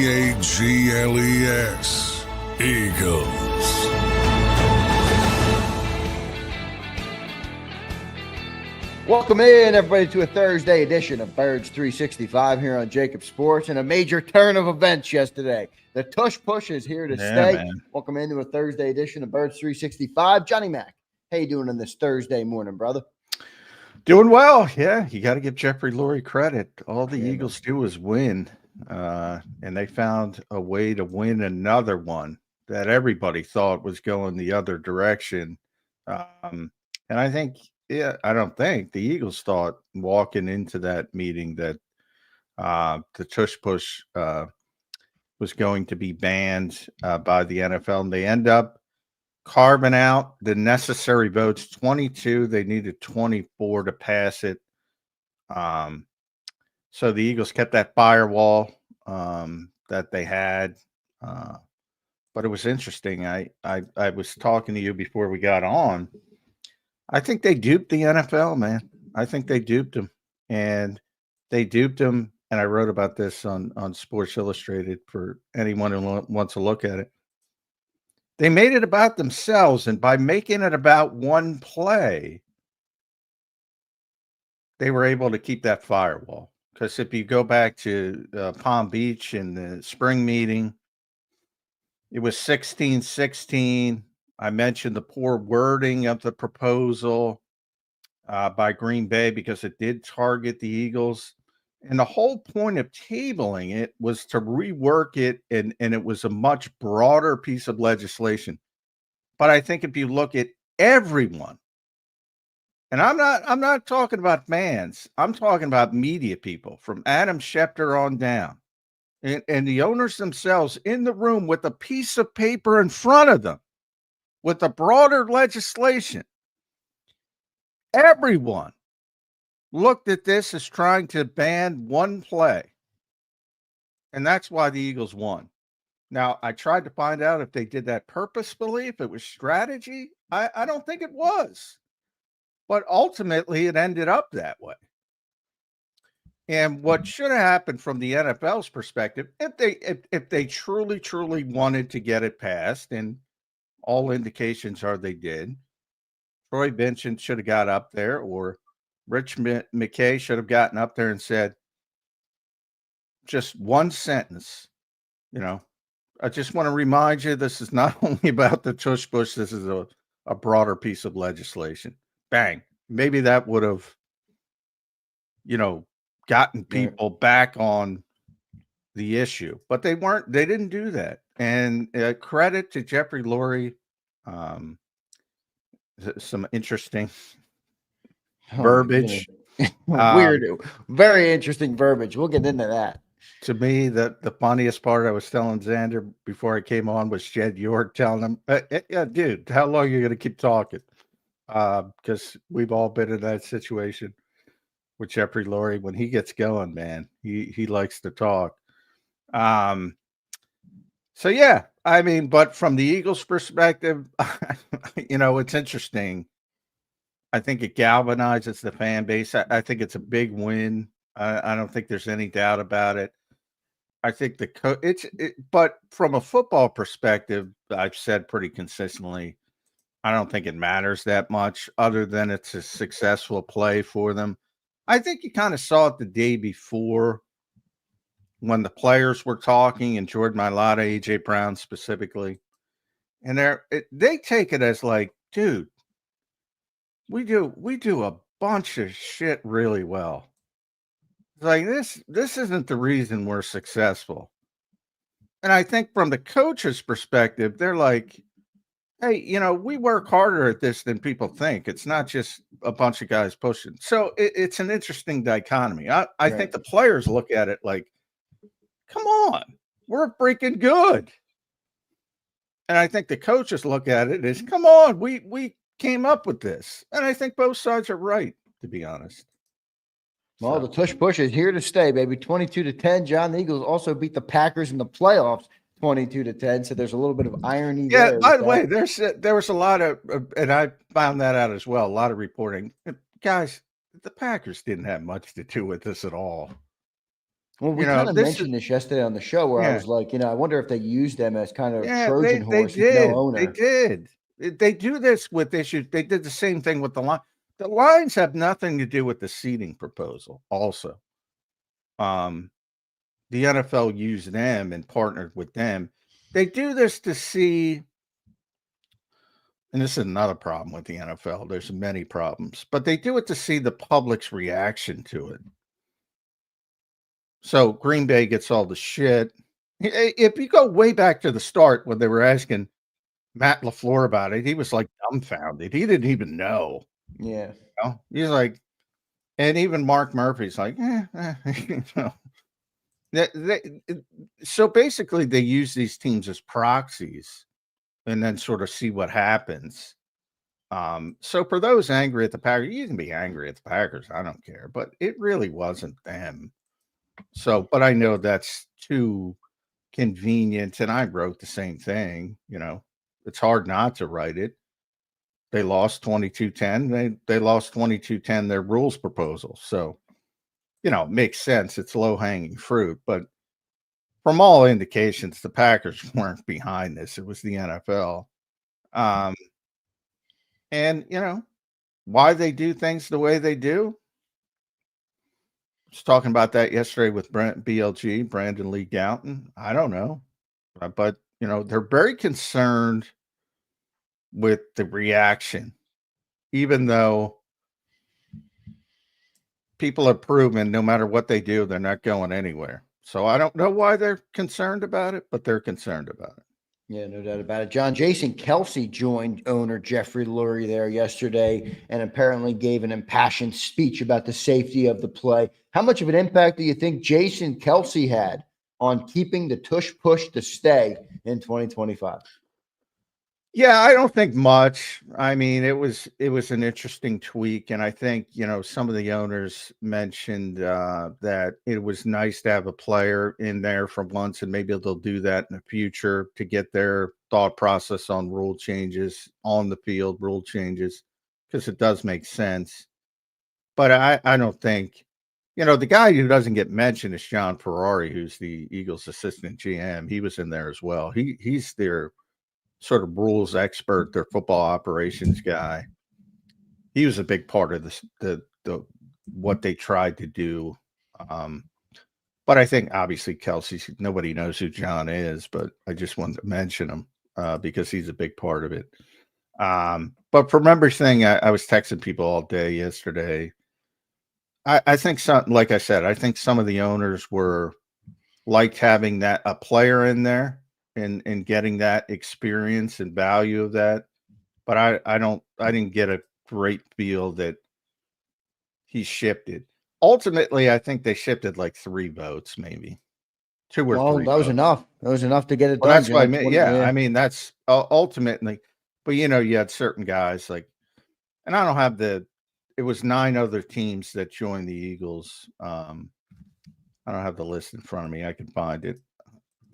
Eagles. Eagles. Welcome in, everybody, to a Thursday edition of Birds 365 here on JAKIB Sports, and a major turn of events yesterday. The Tush Push is here to stay. Man. Welcome into a Thursday edition of Birds 365. Johnny Mac, how you doing on this Thursday morning, brother? Doing well. Yeah, you got to give Jeffrey Lurie credit. All the Eagles do is win, and they found a way to win another one that everybody thought was going the other direction. And I think, I don't think the Eagles thought walking into that meeting that the Tush Push was going to be banned by the NFL, and they end up carving out the necessary votes, 22. They needed 24 to pass it. So the Eagles kept that firewall that they had. But it was interesting. I was talking to you before we got on. I think they duped the NFL, man. I think they duped them. And they duped them. And I wrote about this on Sports Illustrated for anyone who wants to look at it. They made it about themselves, and by making it about one play, they were able to keep that firewall. Because if you go back to Palm Beach in the spring meeting, it was 16-16. I mentioned the poor wording of the proposal by Green Bay because it did target the Eagles. And the whole point of tabling it was to rework it, and it was a much broader piece of legislation. But I think if you look at everyone, and I'm not talking about fans, I'm talking about media people from Adam Schefter on down, and the owners themselves in the room with a piece of paper in front of them with the broader legislation. Everyone looked at this as trying to ban one play. And that's why the Eagles won. Now, I tried to find out if they did that purposefully, if it was strategy. I don't think it was. But ultimately, it ended up that way. And what should have happened from the NFL's perspective, if they truly wanted to get it passed, and all indications are they did, Troy Vincent should have got up there, or Rich McKay should have gotten up there and said just one sentence, I just want to remind you, this is not only about the Tush Push, this is a broader piece of legislation. Bang. Maybe that would have, gotten people back on the issue, but they didn't do that. And credit to Jeffrey Lurie. Some interesting verbiage. Weird, very interesting verbiage. We'll get into that. To me, the funniest part I was telling Zander before I came on was Jed York telling him, yeah, dude, how long are you going to keep talking? Because we've all been in that situation with Jeffrey Lurie. When he gets going, man, he likes to talk. So, yeah, I mean, but from the Eagles' perspective, it's interesting. I think it galvanizes the fan base. I think it's a big win. I don't think there's any doubt about it. I think but from a football perspective, I've said pretty consistently, I don't think it matters that much other than it's a successful play for them. I think you kind of saw it the day before when the players were talking, and Jordan Mailata, A.J. Brown specifically, and they take it as like, dude, we do a bunch of shit really well. It's like this isn't the reason we're successful. And I think from the coach's perspective, they're like, hey, we work harder at this than people think. It's not just a bunch of guys pushing. So it's an interesting dichotomy. I think the players look at it like, come on, we're freaking good. And I think the coaches look at it as, come on, we came up with this. And I think both sides are right, to be honest. Well, the Tush Push is here to stay, baby. 22-10. John, the Eagles also beat the Packers in the playoffs 22-10. So there's a little bit of irony there. Yeah, by the way, there was a lot of, and I found that out as well, a lot of reporting. Guys, the Packers didn't have much to do with this at all. Well, we kind of mentioned this yesterday on the show where I was like, I wonder if they use them as kind of Trojan horse with no owner. They did. They do this with issues. They did the same thing with the line. The lines have nothing to do with the seating proposal. Also, the NFL used them and partnered with them. They do this to see, and this is another problem with the NFL. There's many problems, but they do it to see the public's reaction to it. So Green Bay gets all the shit. If you go way back to the start when they were asking Matt LaFleur about it, he was like dumbfounded. He didn't even know. Yeah. He's like, and even Mark Murphy's like, so basically they use these teams as proxies and then sort of see what happens. So for those angry at the Packers, you can be angry at the Packers. I don't care, but it really wasn't them. So, but I know that's too convenient. And I wrote the same thing, it's hard not to write it. They lost 22-10. They lost 22-10 their rules proposal. So, it makes sense. It's low hanging fruit. But from all indications, the Packers weren't behind this. It was the NFL. And, why they do things the way they do. I was talking about that yesterday with BLG, Brandon Lee Gouton. I don't know. But, they're very concerned with the reaction, even though people have proven no matter what they do, they're not going anywhere. So I don't know why they're concerned about it, but they're concerned about it. Yeah, no doubt about it. Jason Kelce joined owner Jeffrey Lurie there yesterday and apparently gave an impassioned speech about the safety of the play. How much of an impact do you think Jason Kelce had on keeping the tush push to stay in 2025? Yeah, I don't think much. I mean, it was an interesting tweak, and I think some of the owners mentioned that it was nice to have a player in there for once, and maybe they'll do that in the future to get their thought process on rule changes on the field, rule changes, because it does make sense. But I don't think the guy who doesn't get mentioned is John Ferrari, who's the Eagles' assistant GM. He was in there as well. He's their sort of rules expert, their football operations guy. He was a big part of the what they tried to do. But I think obviously Kelce, nobody knows who John is, but I just wanted to mention him because he's a big part of it. But for members thing, I was texting people all day yesterday. I think like I said, I think some of the owners liked having a player in there. And getting that experience and value of that. But I didn't get a great feel that he shifted. Ultimately, I think they shifted like 3 votes, maybe 2 or 3. That was enough. That was enough to get it done. That's what I mean. Yeah, I mean, that's ultimately, but you had certain guys like, and I don't have it was 9 other teams that joined the Eagles. I don't have the list in front of me. I can find it.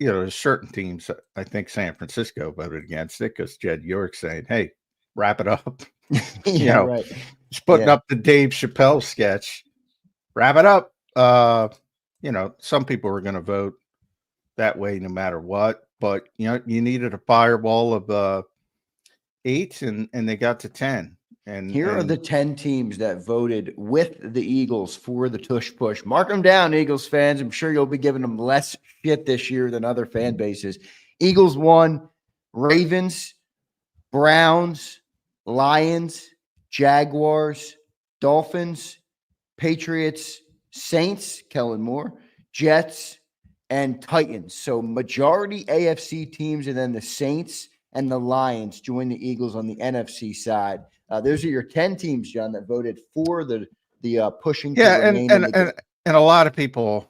There's certain teams, I think San Francisco voted against it because Jed York saying, hey, wrap it up. Right. Just putting up the Dave Chappelle sketch. Wrap it up. Some people were going to vote that way no matter what. But, you needed a firewall of 8, and they got to 10. And here are the 10 teams that voted with the Eagles for the tush push. Mark them down, Eagles fans. I'm sure you'll be giving them less shit this year than other fan bases. Eagles 1, Ravens, Browns, Lions, Jaguars, Dolphins, Patriots, Saints, Kellen Moore, Jets, and Titans. So majority AFC teams, and then the Saints and the Lions join the Eagles on the NFC side. Those are your 10 teams, John, that voted for the pushing. Yeah, and a lot of people,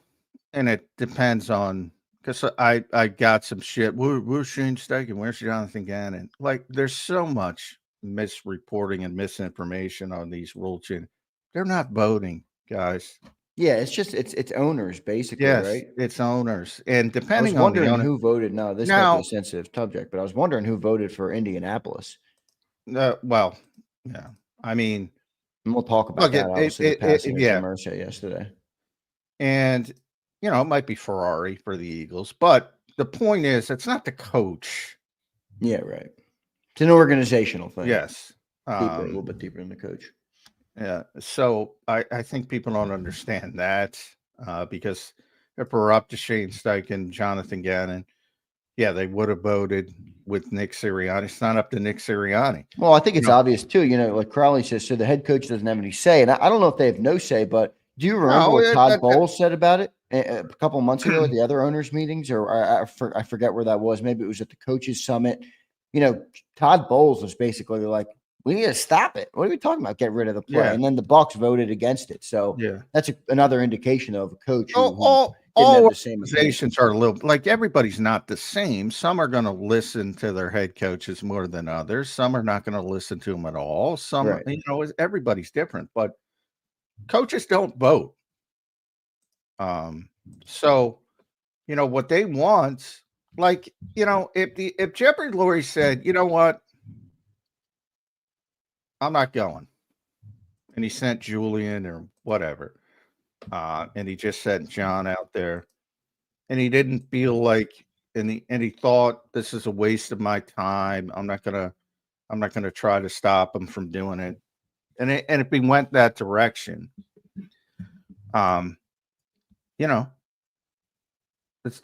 and it depends on, because I got some shit. Where's Shane Steichen? Where's Jonathan Gannon? Like, there's so much misreporting and misinformation on these rule changes. They're not voting, guys. Yeah, it's just it's owners basically, yes, right? It's owners, and depending I was wondering on who voted. No, this might be a sensitive subject, but I was wondering who voted for Indianapolis. Well, yeah, I mean, and we'll talk about that. Obviously, the passing of yeah. Irsay yesterday, and you know, it might be Ferrari for the Eagles, but the point is, it's not the coach. Yeah, right. It's an organizational thing. Yes. Deeper, a little bit deeper than the coach. Yeah. So I think people don't understand that because if we're up to Shane Steichen, Jonathan Gannon, yeah, they would have voted with Nick Sirianni. It's not up to Nick Sirianni. Well, I think it's obvious too. You know, like Crowley says, so the head coach doesn't have any say. And I don't know if they have no say, but do you remember what Todd Bowles said about it a couple of months ago at the other owners' meetings? Or I forget where that was. Maybe it was at the coaches' summit. You know, Todd Bowles was basically like, we need to stop it. What are we talking about? Get rid of the play. Yeah. And then the Bucs voted against it. So that's another indication of a coach who all organizations are a little like everybody's not the same. Some are going to listen to their head coaches more than others. Some are not going to listen to them at all. Some, you know, everybody's different, but coaches don't vote. So, you know, what they want, like, you know, if Jeffrey Lurie said, you know what, I'm not going, and he sent Julian or whatever, and he just sent John out there, and he didn't feel like, and he thought this is a waste of my time. I'm not gonna try to stop him from doing it, and if he went that direction, you know,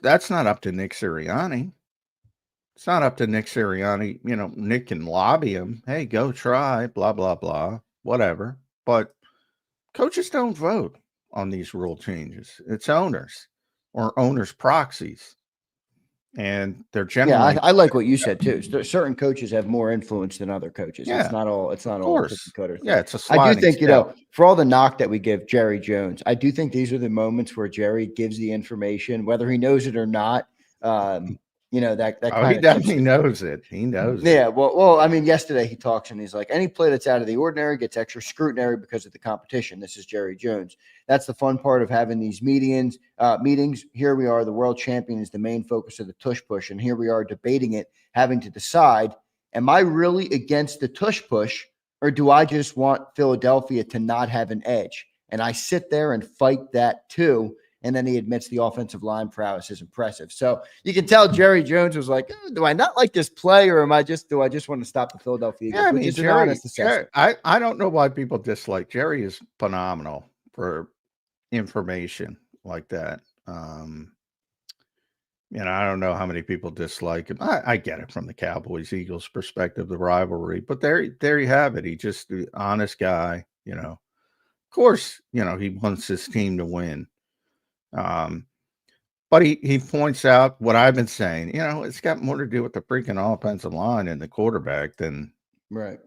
that's not up to Nick Sirianni. It's not up to Nick Sirianni. You know, Nick can lobby him. Hey, go try, blah, blah, blah, whatever. But coaches don't vote on these rule changes. It's owners or owners' proxies. And they're generally. Yeah, I like what you said too. Certain coaches have more influence than other coaches. Yeah, it's not all cookie cutter thing. Yeah, it's a I do think, you know, for all the knock that we give Jerry Jones, I do think these are the moments where Jerry gives the information, whether he knows it or not. You know, that he definitely knows it. He knows. Yeah. Well, I mean, yesterday he talks and he's like, any play that's out of the ordinary gets extra scrutiny because of the competition. This is Jerry Jones. That's the fun part of having these meetings. Here we are. The world champion is the main focus of the tush push. And here we are debating it, having to decide, am I really against the tush push, or do I just want Philadelphia to not have an edge? And I sit there and fight that too. And then he admits the offensive line prowess is impressive. So you can tell Jerry Jones was like, do I not like this play, or do I just want to stop the Philadelphia Eagles? Yeah, I mean, Jerry, I don't know why people dislike Jerry. Is phenomenal for information like that. You know, I don't know how many people dislike him. I get it from the Cowboys Eagles perspective, the rivalry, but there you have it. He just an honest guy, you know. Of course, you know, he wants his team to win. But he points out what I've been saying, you know, it's got more to do with the freaking offensive line and the quarterback than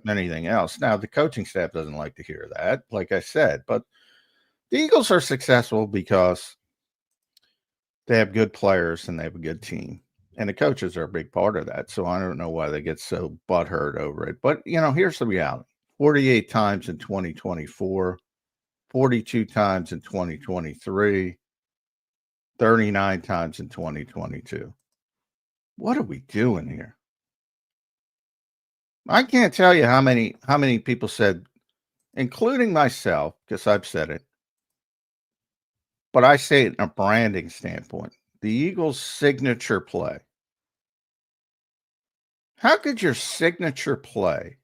anything else. Now, the coaching staff doesn't like to hear that, like I said, but the Eagles are successful because they have good players and they have a good team, and the coaches are a big part of that. So I don't know why they get so butthurt over it, but you know, here's the reality: 48 times in 2024, 42 times in 2023. 39 times in 2022. What are we doing here? I can't tell you how many people said, including myself, because I've said it, but I say it in a branding standpoint. The Eagles' signature play. How could your signature play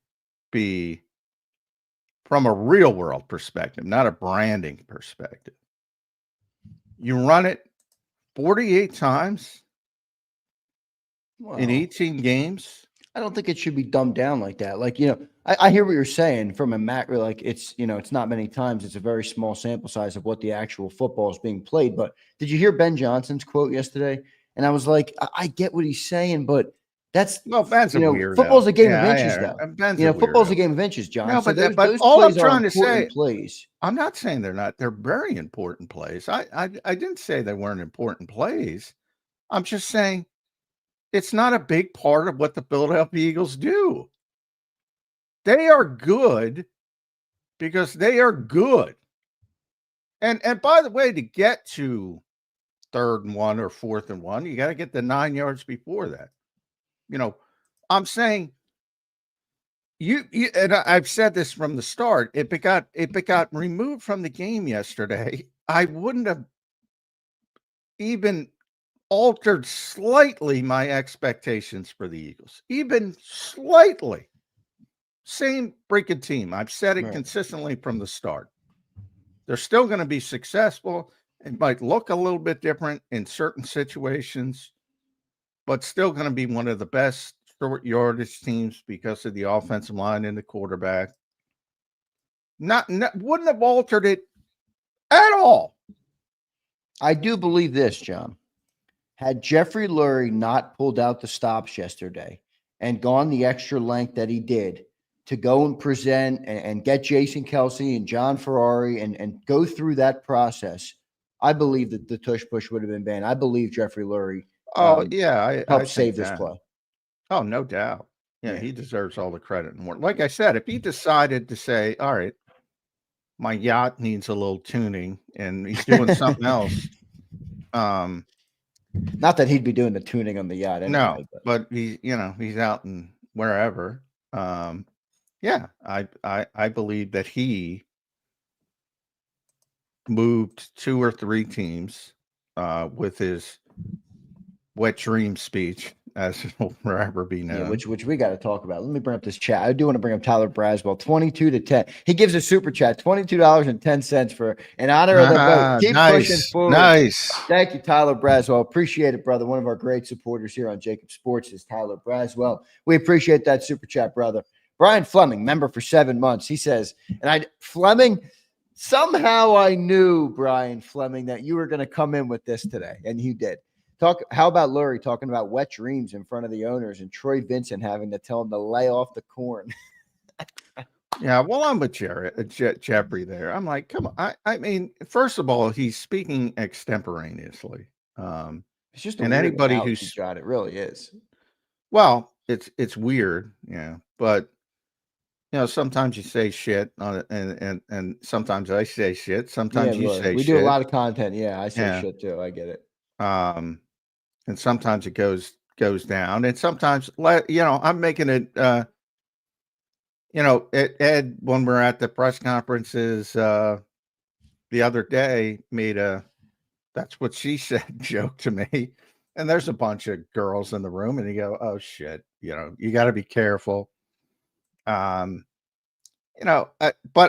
be from a real world perspective, not a branding perspective? You run it 48 times in 18 games. I don't think it should be dumbed down like that. Like, you know, I hear what you're saying from a macro, like it's, you know, it's not many times. It's a very small sample size of what the actual football is being played. But did you hear Ben Johnson's quote yesterday? And I was like, I get what he's saying, but that's, Ben's you know, a weirdo. Football's a game of inches, though. You know, football's a game of inches, John. No, but those all I'm trying to say, plays. I'm not saying they're not. They're very important plays. I didn't say they weren't important plays. I'm just saying it's not a big part of what the Philadelphia Eagles do. They are good because they are good. And by the way, to get to 3rd and 1 or 4th and 1, you got to get the 9 yards before that. You know, I'm saying you and I've said this from the start. If it got removed from the game yesterday, I wouldn't have even altered slightly my expectations for the Eagles, even slightly. Same freaking team. I've said it consistently from the start. They're still going to be successful. It might look a little bit different in certain situations, but still going to be one of the best short yardage teams because of the offensive line and the quarterback. Wouldn't have altered it at all. I do believe this, John. Had Jeffrey Lurie not pulled out the stops yesterday and gone the extra length that he did to go and present and get Jason Kelce and John Ferrari and go through that process, I believe that the tush push would have been banned. I believe Jeffrey Lurie helped save this play. Oh, no doubt. Yeah, he deserves all the credit and more. Like I said, if he decided to say, all right, my yacht needs a little tuning and he's doing something else. Not that he'd be doing the tuning on the yacht anyway. No, but he's out in wherever. Yeah, I believe that he moved 2 or 3 teams with his wet dream speech, as it will forever be known. Yeah, which we got to talk about. Let me bring up this chat. I do want to bring up Tyler Braswell, 22-10. He gives a super chat, $22.10 for in honor of the vote. Keep pushing forward. Nice. Thank you, Tyler Braswell. Appreciate it, brother. One of our great supporters here on JAKIB Sports is Tyler Braswell. We appreciate that super chat, brother. Brian Fleming, member for 7 months. He says, Fleming, somehow I knew, Brian Fleming, that you were going to come in with this today, and you did. How about Lurie talking about wet dreams in front of the owners and Troy Vincent having to tell him to lay off the corn? Yeah, well, I'm with Jeffrey there. I'm like, come on. I mean, first of all, he's speaking extemporaneously. It's just and anybody who's got it really is. Well, it's weird, yeah, but sometimes you say shit on it, and sometimes I say shit. Sometimes you say shit. We do a lot of content. Yeah, I say shit too. I get it. And sometimes it goes down, and sometimes I'm making it. Ed, when we're at the press conferences the other day, made a "that's what she said" joke to me, and there's a bunch of girls in the room, and you go, "Oh shit," you got to be careful. But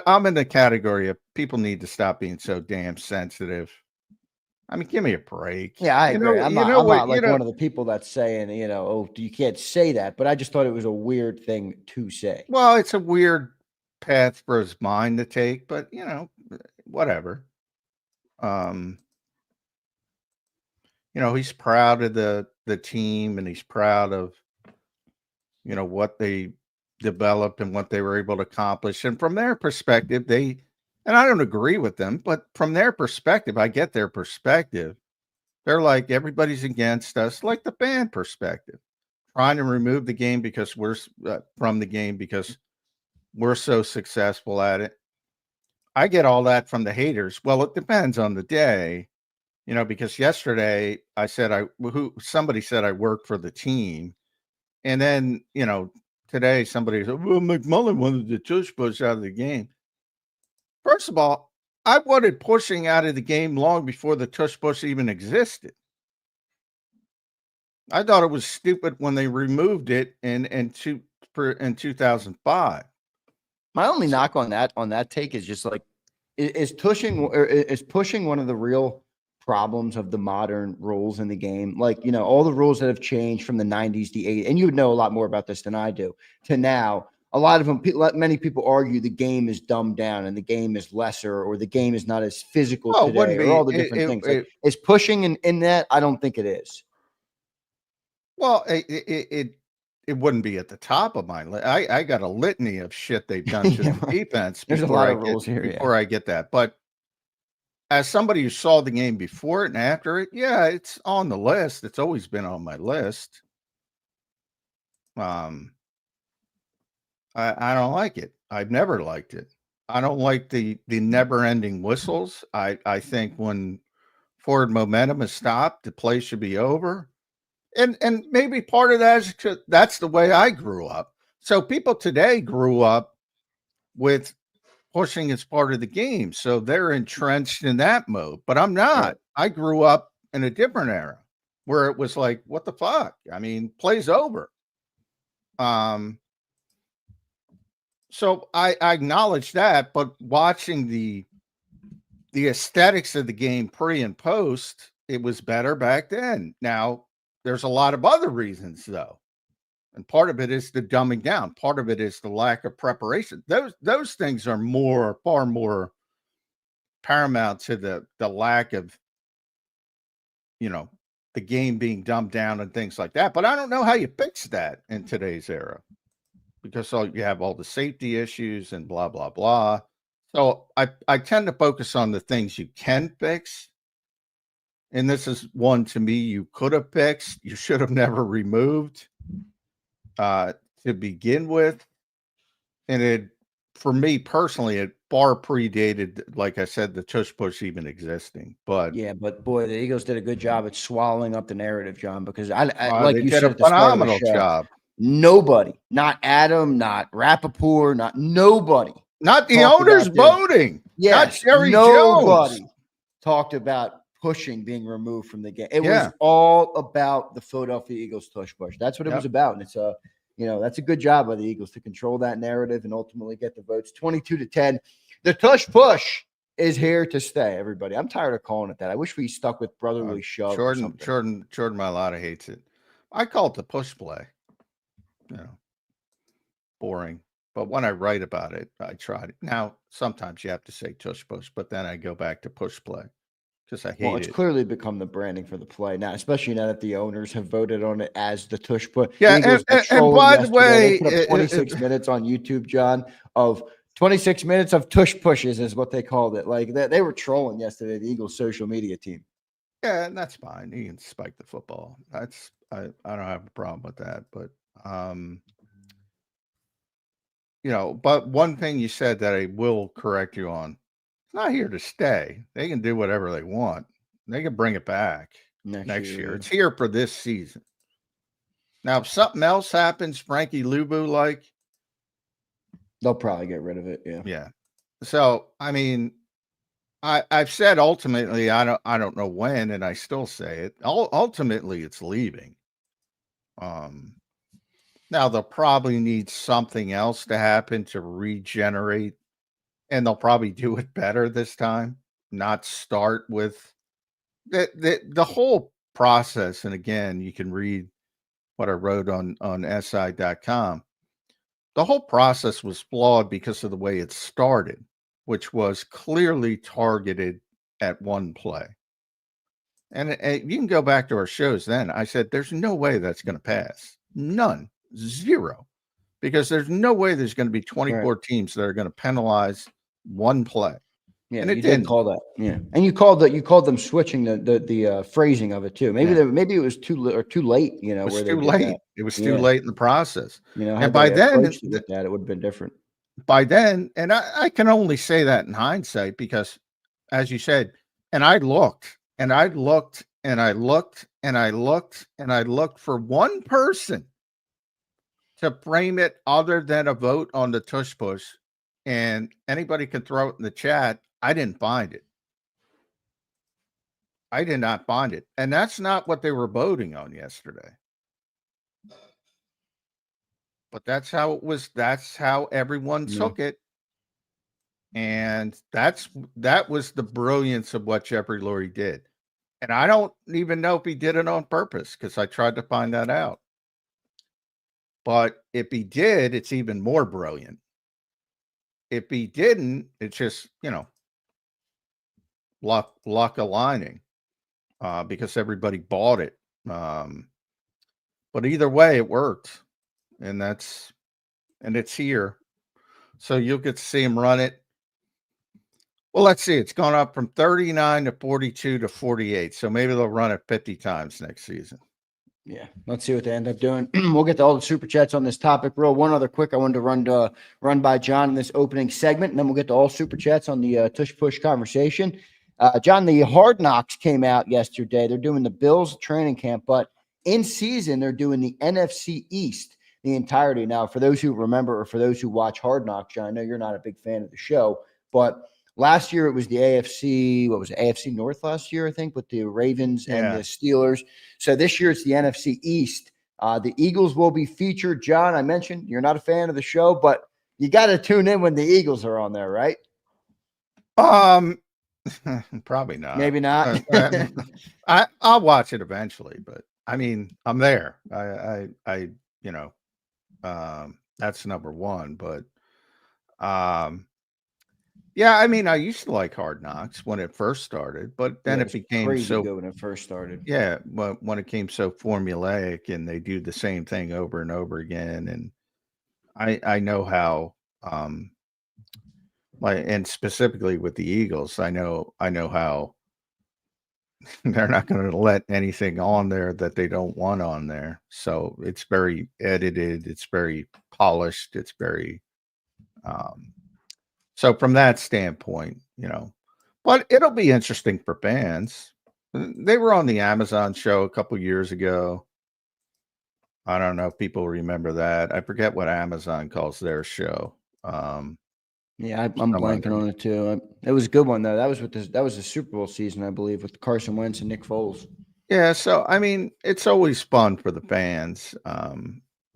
I'm in the category of people need to stop being so damn sensitive. I mean, give me a break. Yeah, I agree. I'm not like one of the people that's saying, you can't say that. But I just thought it was a weird thing to say. Well, it's a weird path for his mind to take, but whatever. He's proud of the team, and he's proud of what they developed and what they were able to accomplish. And from their perspective, and I don't agree with them, but from their perspective, I get their perspective. They're like, everybody's against us, like the fan perspective, trying to remove the game because we're from the game because we're so successful at it. I get all that from the haters. Well, it depends on the day, because yesterday I said somebody said I worked for the team, and then today somebody said, well, McMullen wanted the tush push out of the game. First of all, I wanted pushing out of the game long before the tush push even existed. I thought it was stupid when they removed it in 2005. My only knock on that take is just like, is pushing one of the real problems of the modern rules in the game? Like, all the rules that have changed from the 90s, the 80s, and you would know a lot more about this than I do, to now. A lot of them, many people argue the game is dumbed down and the game is lesser, or the game is not as physical today, or all the different things. Is pushing in that? I don't think it is. Well, it wouldn't be at the top of my list. I got a litany of shit they've done to the defense. There's a lot of rules here before I get that. But as somebody who saw the game before it and after it, yeah, it's on the list. It's always been on my list. I don't like it. I've never liked it. I don't like the never-ending whistles. I think when forward momentum is stopped, the play should be over. And maybe part of that is because that's the way I grew up. So people today grew up with pushing as part of the game. So they're entrenched in that mode. But I'm not. Right. I grew up in a different era where it was like, what the fuck? I mean, play's over. So I acknowledge that, but watching the aesthetics of the game pre and post, it was better back then. Now, there's a lot of other reasons, though. And part of it is the dumbing down. Part of it is the lack of preparation. Those things are far more paramount to the lack of, the game being dumbed down and things like that. But I don't know how you fix that in today's era, because you have all the safety issues and blah, blah, blah. So I tend to focus on the things you can fix. And this is one, to me, you could have fixed. You should have never removed to begin with. And for me personally, it far predated, like I said, the tush push even existing. But yeah, but boy, the Eagles did a good job at swallowing up the narrative, John, because I like you you said did at a the start of the phenomenal show, job. Nobody, not Adam, not Rappaport, nobody. Not the owners voting. Yes, not Jerry nobody Jones talked about pushing being removed from the game. It was all about the Philadelphia Eagles tush push. That's what it was about. And it's that's a good job by the Eagles to control that narrative and ultimately get the votes 22-10. The tush push is here to stay, everybody. I'm tired of calling it that. I wish we stuck with brotherly shove. Jordan Mailata hates it. I call it the push play. Boring. But when I write about it, I try to. Now, sometimes you have to say tush push, but then I go back to push play because I hate it. Well, it's clearly become the branding for the play now, especially now that the owners have voted on it as the tush push. Yeah, and by the way, they put up 26 minutes on YouTube, John, of 26 minutes of tush pushes is what they called it. Like they were trolling yesterday, the Eagles social media team. Yeah, and that's fine. You can spike the football. I don't have a problem with that. But but one thing you said that I will correct you on, it's not here to stay. They can do whatever they want. They can bring it back next year. It's here for this season. Now, if something else happens, Frankie Lubu, like, they'll probably get rid of it. Yeah. Yeah. So, I mean, I've said ultimately, I don't know when, and I still say it. Ultimately, it's leaving. Now they'll probably need something else to happen to regenerate, and they'll probably do it better this time. Not start with the whole process. And again, you can read what I wrote on SI.com. The whole process was flawed because of the way it started, which was clearly targeted at one play. And you can go back to our shows then. I said, there's no way that's going to pass. None. Zero. Because there's no way there's going to be 24 teams that are going to penalize one play. Yeah, and you did call that. Yeah, and you called them switching the phrasing of it too. Maybe it was too late. It was too late. It was too late in the process. And by then, it would have been different. By then, and I can only say that in hindsight because, as you said, and I looked and I looked and I looked and I looked and I looked for one person to frame it other than a vote on the tush push, and anybody can throw it in the chat. I didn't find it. I did not find it. And that's not what they were voting on yesterday. But that's how it was. That's how everyone took it. And that was the brilliance of what Jeffrey Lurie did. And I don't even know if he did it on purpose because I tried to find that out. But if he did, it's even more brilliant. If he didn't, it's just, luck aligning because everybody bought it. But either way, it worked. And it's here. So you'll get to see him run it. Well, let's see. It's gone up from 39 to 42 to 48. So maybe they'll run it 50 times next season. Yeah, let's see what they end up doing. We'll get to all the super chats on this topic. One other quick, I wanted to run by John in this opening segment, and then we'll get to all super chats on the tush push conversation. John, the Hard Knocks came out yesterday. They're doing the Bills training camp, but in season they're doing the NFC East the entirety. Now, for those who remember or for those who watch Hard Knocks, John, I know you're not a big fan of the show, but last year it was the AFC. What was it? AFC North last year, I think, with the Ravens and the Steelers. So this year it's the NFC East. The Eagles will be featured. John, I mentioned you're not a fan of the show, but you got to tune in when the Eagles are on there, right? Probably not. Maybe not. I'll watch it eventually, but I mean, I'm there. I that's number one. But yeah, I mean, I used to like Hard Knocks when it first started, but then it became crazy so good when it first started. Yeah, when it came so formulaic and they do the same thing over and over again, and I know how and specifically with the Eagles, I know how they're not going to let anything on there that they don't want on there. So it's very edited, it's very polished, it's very so from that standpoint, but it'll be interesting for fans. They were on the Amazon show a couple years ago. I don't know if people remember that. I forget what Amazon calls their show. Yeah, I'm blanking on it too. It was a good one though. That was the Super Bowl season, I believe, with Carson Wentz and Nick Foles. Yeah, so I mean, it's always fun for the fans.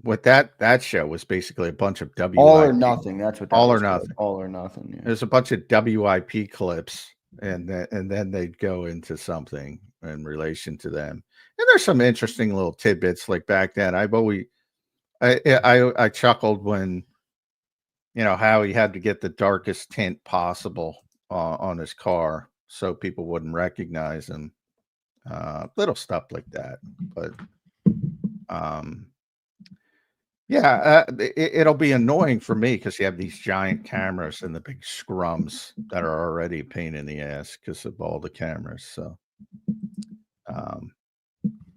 What that show was basically a bunch of WIP. All or nothing. That's what that all was or nothing. All or nothing. Yeah. There's a bunch of WIP clips, and then they'd go into something in relation to them. And there's some interesting little tidbits. Like back then, I chuckled when how he had to get the darkest tint possible on his car so people wouldn't recognize him. Little stuff like that, but it'll be annoying for me because you have these giant cameras and the big scrums that are already a pain in the ass because of all the cameras. So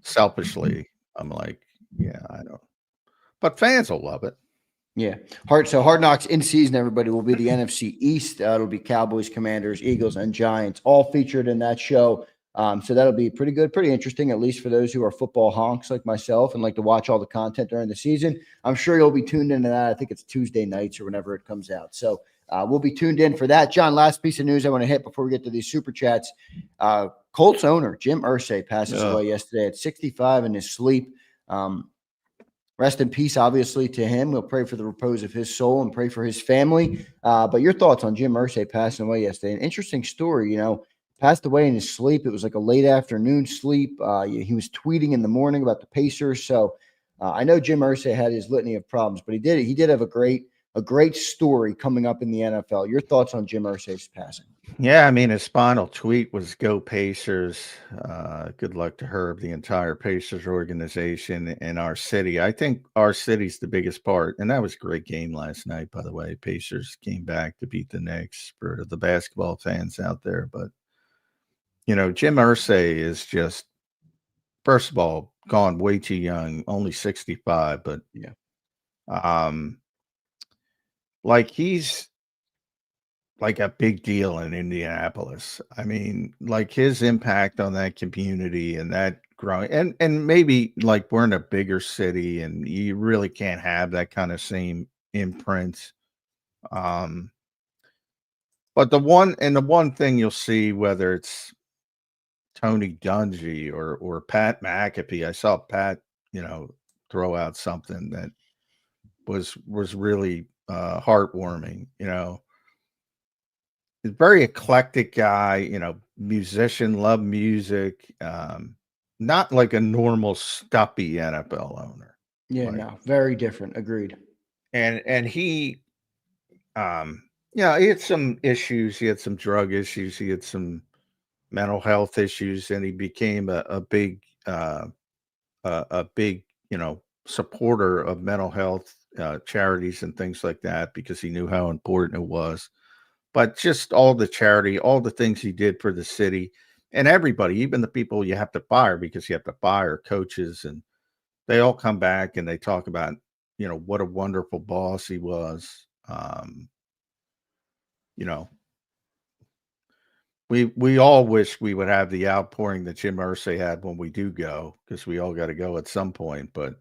selfishly, I'm like, yeah, I don't, but fans will love it. Yeah. Hard Knocks in season, everybody, will be the NFC East. It'll be Cowboys, Commanders, Eagles, and Giants all featured in that show. So that'll be pretty good, pretty interesting, at least for those who are football honks like myself and like to watch all the content during the season. I'm sure you'll be tuned into that. I think it's Tuesday nights or whenever it comes out. So we'll be tuned in for that. John, last piece of news I want to hit before we get to these super chats. Colts owner Jim Irsay passes away yesterday at 65 in his sleep. Rest in peace, obviously, to him. We'll pray for the repose of his soul and pray for his family. But your thoughts on Jim Irsay passing away yesterday? An interesting story, passed away in his sleep. It was like a late afternoon sleep. He was tweeting in the morning about the Pacers. So I know Jim Irsay had his litany of problems, but he did have a great story coming up in the NFL. Your thoughts on Jim Irsay's passing? Yeah, I mean, his final tweet was "Go Pacers." Good luck to Herb, the entire Pacers organization, and our city. I think our city's the biggest part, and that was a great game last night, by the way. Pacers came back to beat the Knicks for the basketball fans out there. But, Jim Irsay is just, first of all, gone way too young, only 65, but yeah. He's like a big deal in Indianapolis. I mean, like his impact on that community and that growing, and maybe like we're in a bigger city and you really can't have that kind of same imprint. But the one thing you'll see, whether it's Tony Dungy or Pat McAfee, I saw Pat, throw out something that was really heartwarming, He's a very eclectic guy, musician, love music, not like a normal stuffy NFL owner. Yeah, no, very different. Agreed. And he, he had some issues. He had some drug issues. He had some mental health issues, and he became a big, supporter of mental health charities and things like that because he knew how important it was. But just all the charity, all the things he did for the city and everybody, even the people you have to fire because you have to fire coaches, and they all come back and they talk about, what a wonderful boss he was. We all wish we would have the outpouring that Jim Irsay had when we do go, because we all got to go at some point. But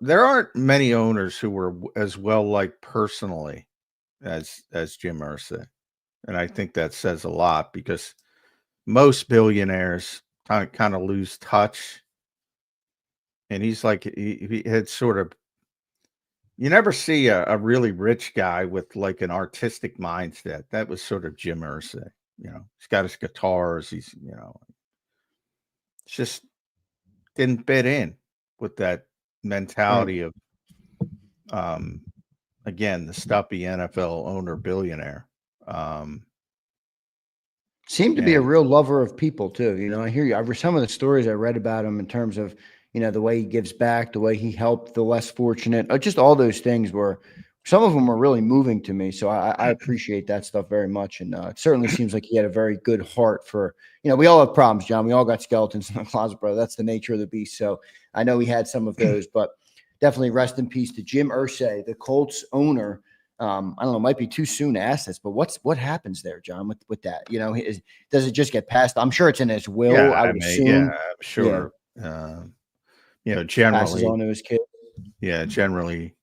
there aren't many owners who were as well liked personally as Jim Irsay. And I think that says a lot because most billionaires kind of lose touch. And he's like, he had sort of, you never see a really rich guy with like an artistic mindset. That was sort of Jim Irsay. He's got his guitars. He's, just didn't fit in with that mentality of, again, the stuffy NFL owner billionaire. Seemed to be a real lover of people too. I hear you. Over some of the stories I read about him in terms of, the way he gives back, the way he helped the less fortunate, just all those things some of them were really moving to me. So I appreciate that stuff very much. And it certainly seems like he had a very good heart for, we all have problems, John. We all got skeletons in the closet, brother. That's the nature of the beast. So I know he had some of those, but definitely rest in peace to Jim Irsay, the Colts owner. I don't know, it might be too soon to ask this, but what happens there, John, with that? Does it just get passed? I'm sure it's in his will. Yeah, I would assume. Yeah, I'm sure. Generally, passes on to his kid. Yeah, generally.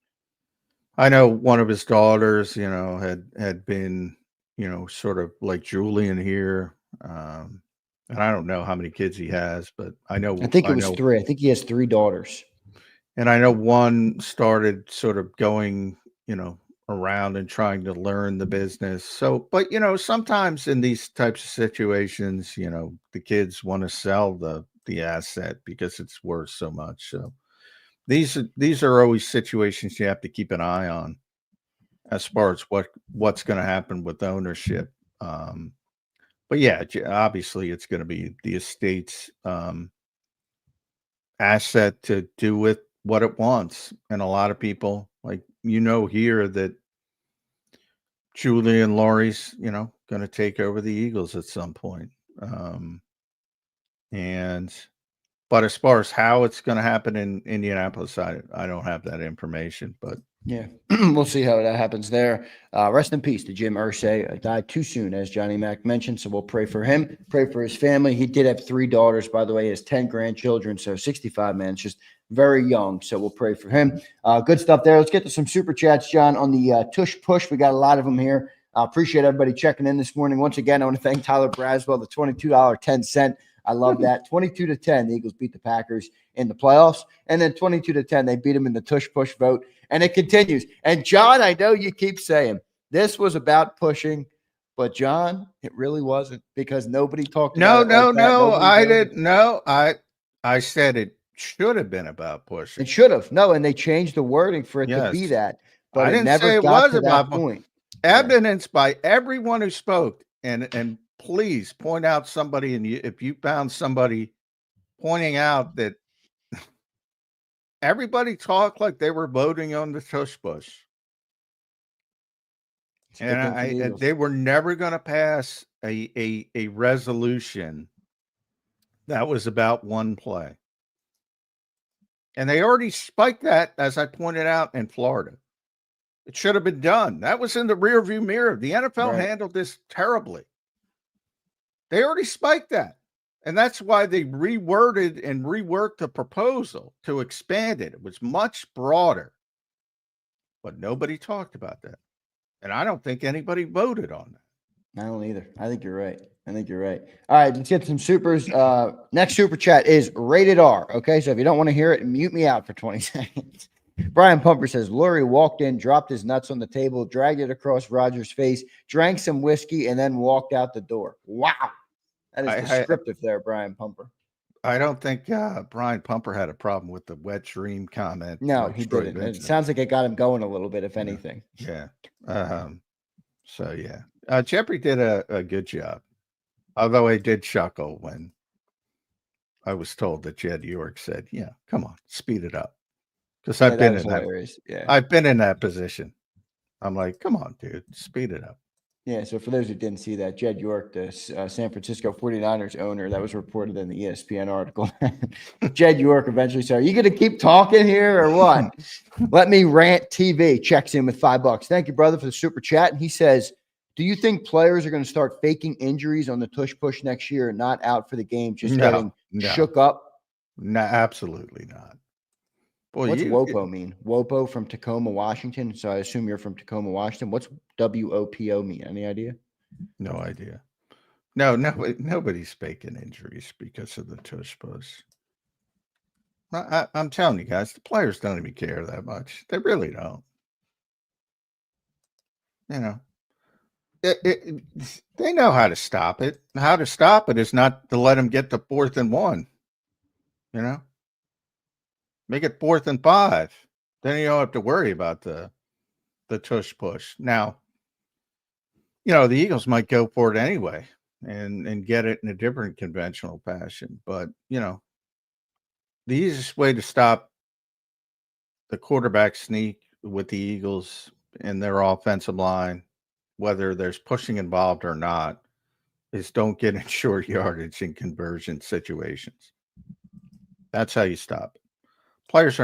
I know one of his daughters, had been, sort of like Julian here. And I don't know how many kids he has, but I think it was 3. I think he has 3 daughters. And I know one started sort of going, around and trying to learn the business. So, but sometimes in these types of situations, the kids want to sell the asset because it's worth so much. So these are always situations you have to keep an eye on as far as what's going to happen with ownership. But yeah, obviously it's going to be the estate's asset to do with what it wants. And a lot of people, like, here that Julian Lurie's, going to take over the Eagles at some point. But as far as how it's going to happen in Indianapolis, I don't have that information, but yeah, we'll see how that happens there. Rest in peace to Jim Irsay. Died too soon, as Johnny Mac mentioned. So we'll pray for him, pray for his family. He did have 3 daughters, by the way. He has 10 grandchildren. So 65, man, it's just very young. So we'll pray for him. Good stuff there. Let's get to some super chats, John, on the Tush Push. We got a lot of them here. I appreciate everybody checking in this morning. Once again, I want to thank Tyler Braswell, the $22.10. I love that. 22-10, the Eagles beat the Packers in the playoffs. And then 22-10, they beat them in the Tush Push vote. And it continues. And, John, I know you keep saying this was about pushing, but, John, it really wasn't because nobody talked about it. No. I didn't. No, I said it should have been about pushing. It should have. No, and they changed the wording for it to be that. But I didn't never say it got was to about that point. Evidence by everyone who spoke. And please point out somebody, and if you found somebody pointing out that everybody talked like they were voting on the Tush Push. And they were never going to pass a resolution that was about one play. And they already spiked that, as I pointed out, in Florida. It should have been done. That was in the rearview mirror. The NFL handled this terribly. They already spiked that. And that's why they reworded and reworked the proposal to expand it. It was much broader. But nobody talked about that. And I don't think anybody voted on that. I don't either. I think you're right. All right, let's get some supers. Next super chat is rated R. Okay, so if you don't want to hear it, mute me out for 20 seconds. Brian Pumper says, Lurie walked in, dropped his nuts on the table, dragged it across Rodgers' face, drank some whiskey, and then walked out the door. Wow. That is descriptive there, Brian Pumper. I don't think Brian Pumper had a problem with the wet dream comment. No, he didn't. It sounds like it got him going a little bit, if anything. Yeah. So, yeah. Jeffrey did a good job. Although I did chuckle when I was told that Jed York said, yeah, come on, speed it up. Because I've been in that. Yeah. I've been in that position. I'm like, come on, dude, speed it up. Yeah, so for those who didn't see that, Jed York, the San Francisco 49ers owner, that was reported in the ESPN article. Jed York eventually said, are you going to keep talking here or what? Let me rant TV. Checks in with $5. Thank you, brother, for the super chat. And he says, do you think players are going to start faking injuries on the Tush Push next year and not out for the game, just getting shook up? No, absolutely not. Boy, what's WOPO mean? WOPO from Tacoma, Washington. So I assume you're from Tacoma, Washington. What's WOPO mean? Any idea? No idea. No, nobody's faking injuries because of the tush push. I'm telling you guys, the players don't even care that much. They really don't. You know, they know how to stop it. How to stop it is not to let them get to 4th and 1. You know, make it 4th and 5. Then you don't have to worry about the tush push. Now, you know, the Eagles might go for it anyway and get it in a different conventional fashion. But, you know, the easiest way to stop the quarterback sneak with the Eagles and their offensive line, whether there's pushing involved or not, is don't get in short yardage in conversion situations. That's how you stop it. Players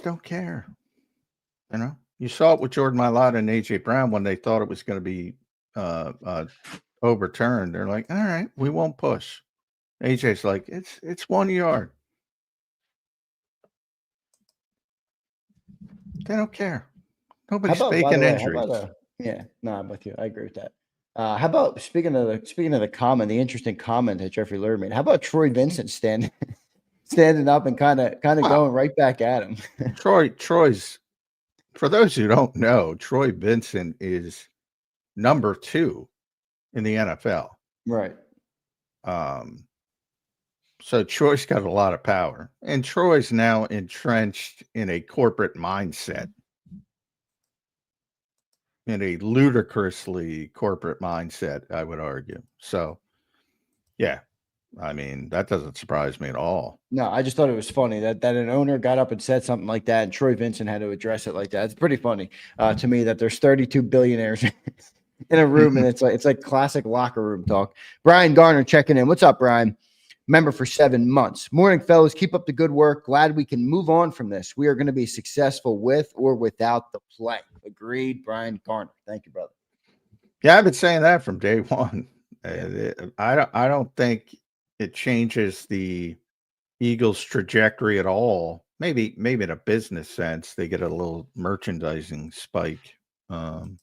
don't care. You know, you saw it with Jordan Mailata and AJ Brown when they thought it was going to be overturned. They're like, all right, we won't push. AJ's like, it's 1 yard. They don't care. Nobody's faking injuries. Yeah, no, I'm with you. I agree with that. How about speaking of the comment, the interesting comment that Jeffrey Lurie made? How about Troy Vincent standing up and kind of going right back at him? Troy's, for those who don't know, Troy Vincent is number 2 in the NFL. Right. So Troy's got a lot of power, and Troy's now entrenched in a corporate mindset, in a ludicrously corporate mindset, I would argue. So, yeah, I mean, that doesn't surprise me at all. No, I just thought it was funny that an owner got up and said something like that, and Troy Vincent had to address it like that. It's pretty funny to me that there's 32 billionaires in a room, and it's like classic locker room talk. Brian Garner checking in. What's up, Brian? Member for 7 months. Morning, fellas. Keep up the good work. Glad we can move on from this. We are going to be successful with or without the play. Agreed, Brian Garner. Thank you, brother. Yeah, I've been saying that from day one. I don't think it changes the Eagles' trajectory at all. Maybe in a business sense, they get a little merchandising spike. And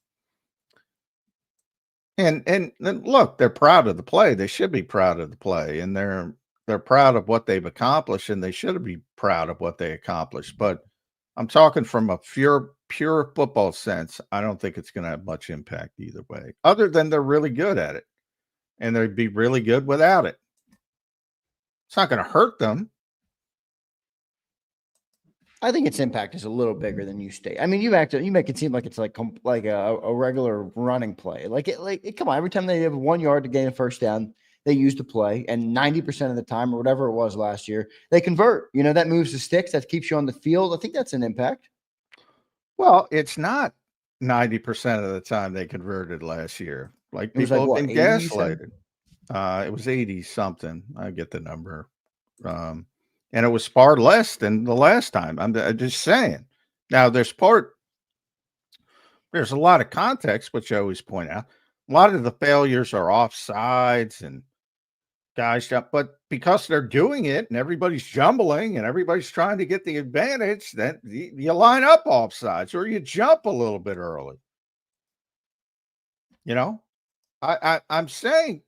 look, they're proud of the play. They should be proud of the play, and they're proud of what they've accomplished, and they should be proud of what they accomplished. But I'm talking from a pure football sense. I don't think it's going to have much impact either way, other than they're really good at it, and they'd be really good without it. It's not going to hurt them. I think its impact is a little bigger than you state. I mean, you make it seem like it's like a regular running play. Come on, every time they have 1 yard to gain a first down, they use the play, and 90% of the time, or whatever it was last year, they convert. You know, that moves the sticks, that keeps you on the field. I think that's an impact. Well, it's not 90% of the time they converted last year. Like, people have been gaslighted. It was 80 something. I get the number. And it was far less than the last time. I'm just saying. Now, there's a lot of context, which I always point out. A lot of the failures are offsides and guys jump, but because they're doing it and everybody's jumbling and everybody's trying to get the advantage, then you line up offsides or you jump a little bit early. You know, I'm saying,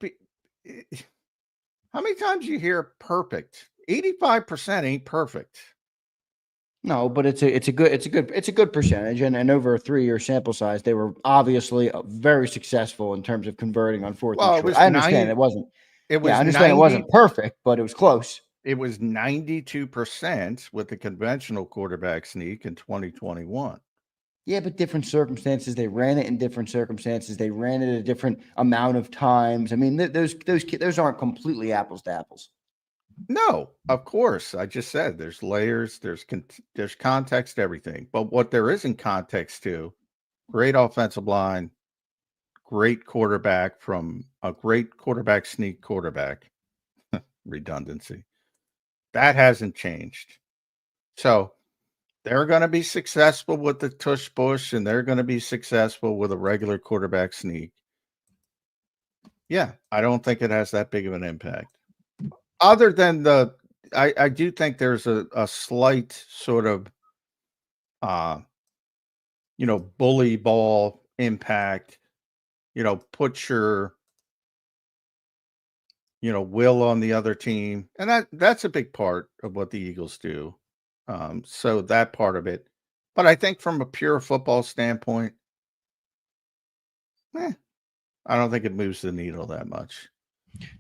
how many times you hear perfect? 85% ain't perfect. No, but it's a good percentage, and over a 3-year sample size, they were obviously very successful in terms of converting on fourth. Well, I understand it wasn't. I understand it wasn't perfect, but it was close. It was 92% with the conventional quarterback sneak in 2021. Yeah, but different circumstances. They ran it in different circumstances. They ran it a different amount of times. I mean, those aren't completely apples to apples. No, of course. I just said there's layers, there's context to everything. But what there isn't context to, great offensive line, great quarterback from a great quarterback sneak quarterback, redundancy. That hasn't changed. So they're going to be successful with the tush push, and they're going to be successful with a regular quarterback sneak. Yeah, I don't think it has that big of an impact. Other than I do think there's a slight sort of, bully ball impact, put your, will on the other team. And that's a big part of what the Eagles do. So that part of it. But I think from a pure football standpoint, I don't think it moves the needle that much.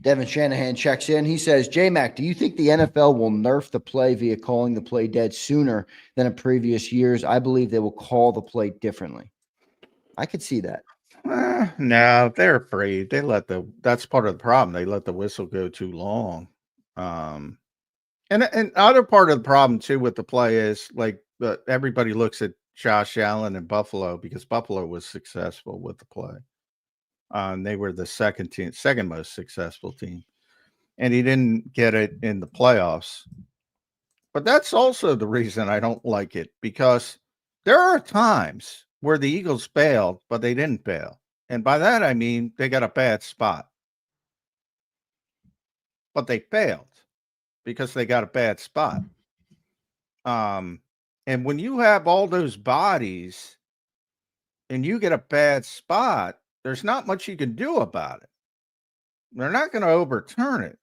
Devin Shanahan checks in. He says, J-Mac, do you think the NFL will nerf the play via calling the play dead sooner than in previous years? I believe they will call the play differently. I could see that. No, they're afraid. That's part of the problem. They let the whistle go too long. And other part of the problem too with the play is everybody looks at Josh Allen and Buffalo because Buffalo was successful with the play. They were the second most successful team, and he didn't get it in the playoffs. But that's also the reason I don't like it, because there are times where the Eagles failed, but they didn't fail. And by that, I mean, they got a bad spot, but they failed because they got a bad spot. And when you have all those bodies and you get a bad spot, there's not much you can do about it. They're not going to overturn it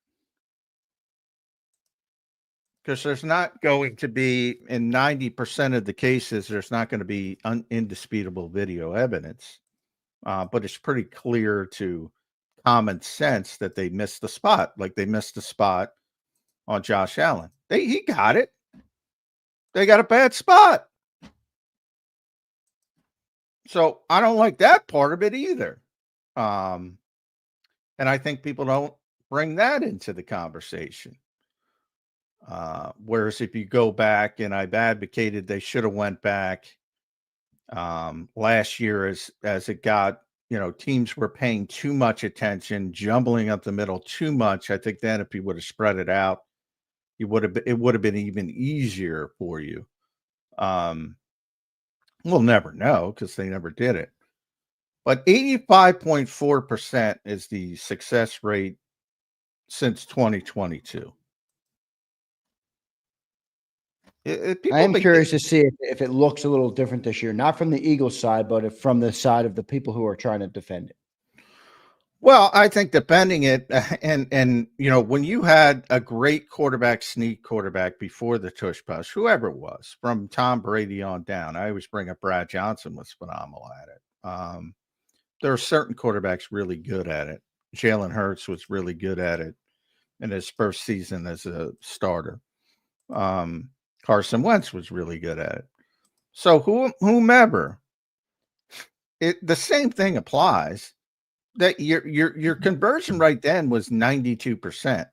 because there's not going to be, in 90% of the cases, there's not going to be indisputable video evidence. But it's pretty clear to common sense that they missed the spot, like they missed the spot on Josh Allen. He got it. They got a bad spot. So I don't like that part of it either. And I think people don't bring that into the conversation. Whereas if you go back, and I've advocated they should have went back last year as it got, teams were paying too much attention, jumbling up the middle too much. I think then if you would have spread it out, it would have been even easier for you. We'll never know because they never did it. But 85.4% is the success rate since 2022. I am curious to see if it looks a little different this year, not from the Eagles side, but from the side of the people who are trying to defend it. Well, I think defending it, and when you had a great sneak quarterback before the tush push, whoever it was, from Tom Brady on down, I always bring up Brad Johnson was phenomenal at it. There are certain quarterbacks really good at it. Jalen Hurts was really good at it in his first season as a starter. Carson Wentz was really good at it. So whomever, the same thing applies. That your conversion right then was 92%.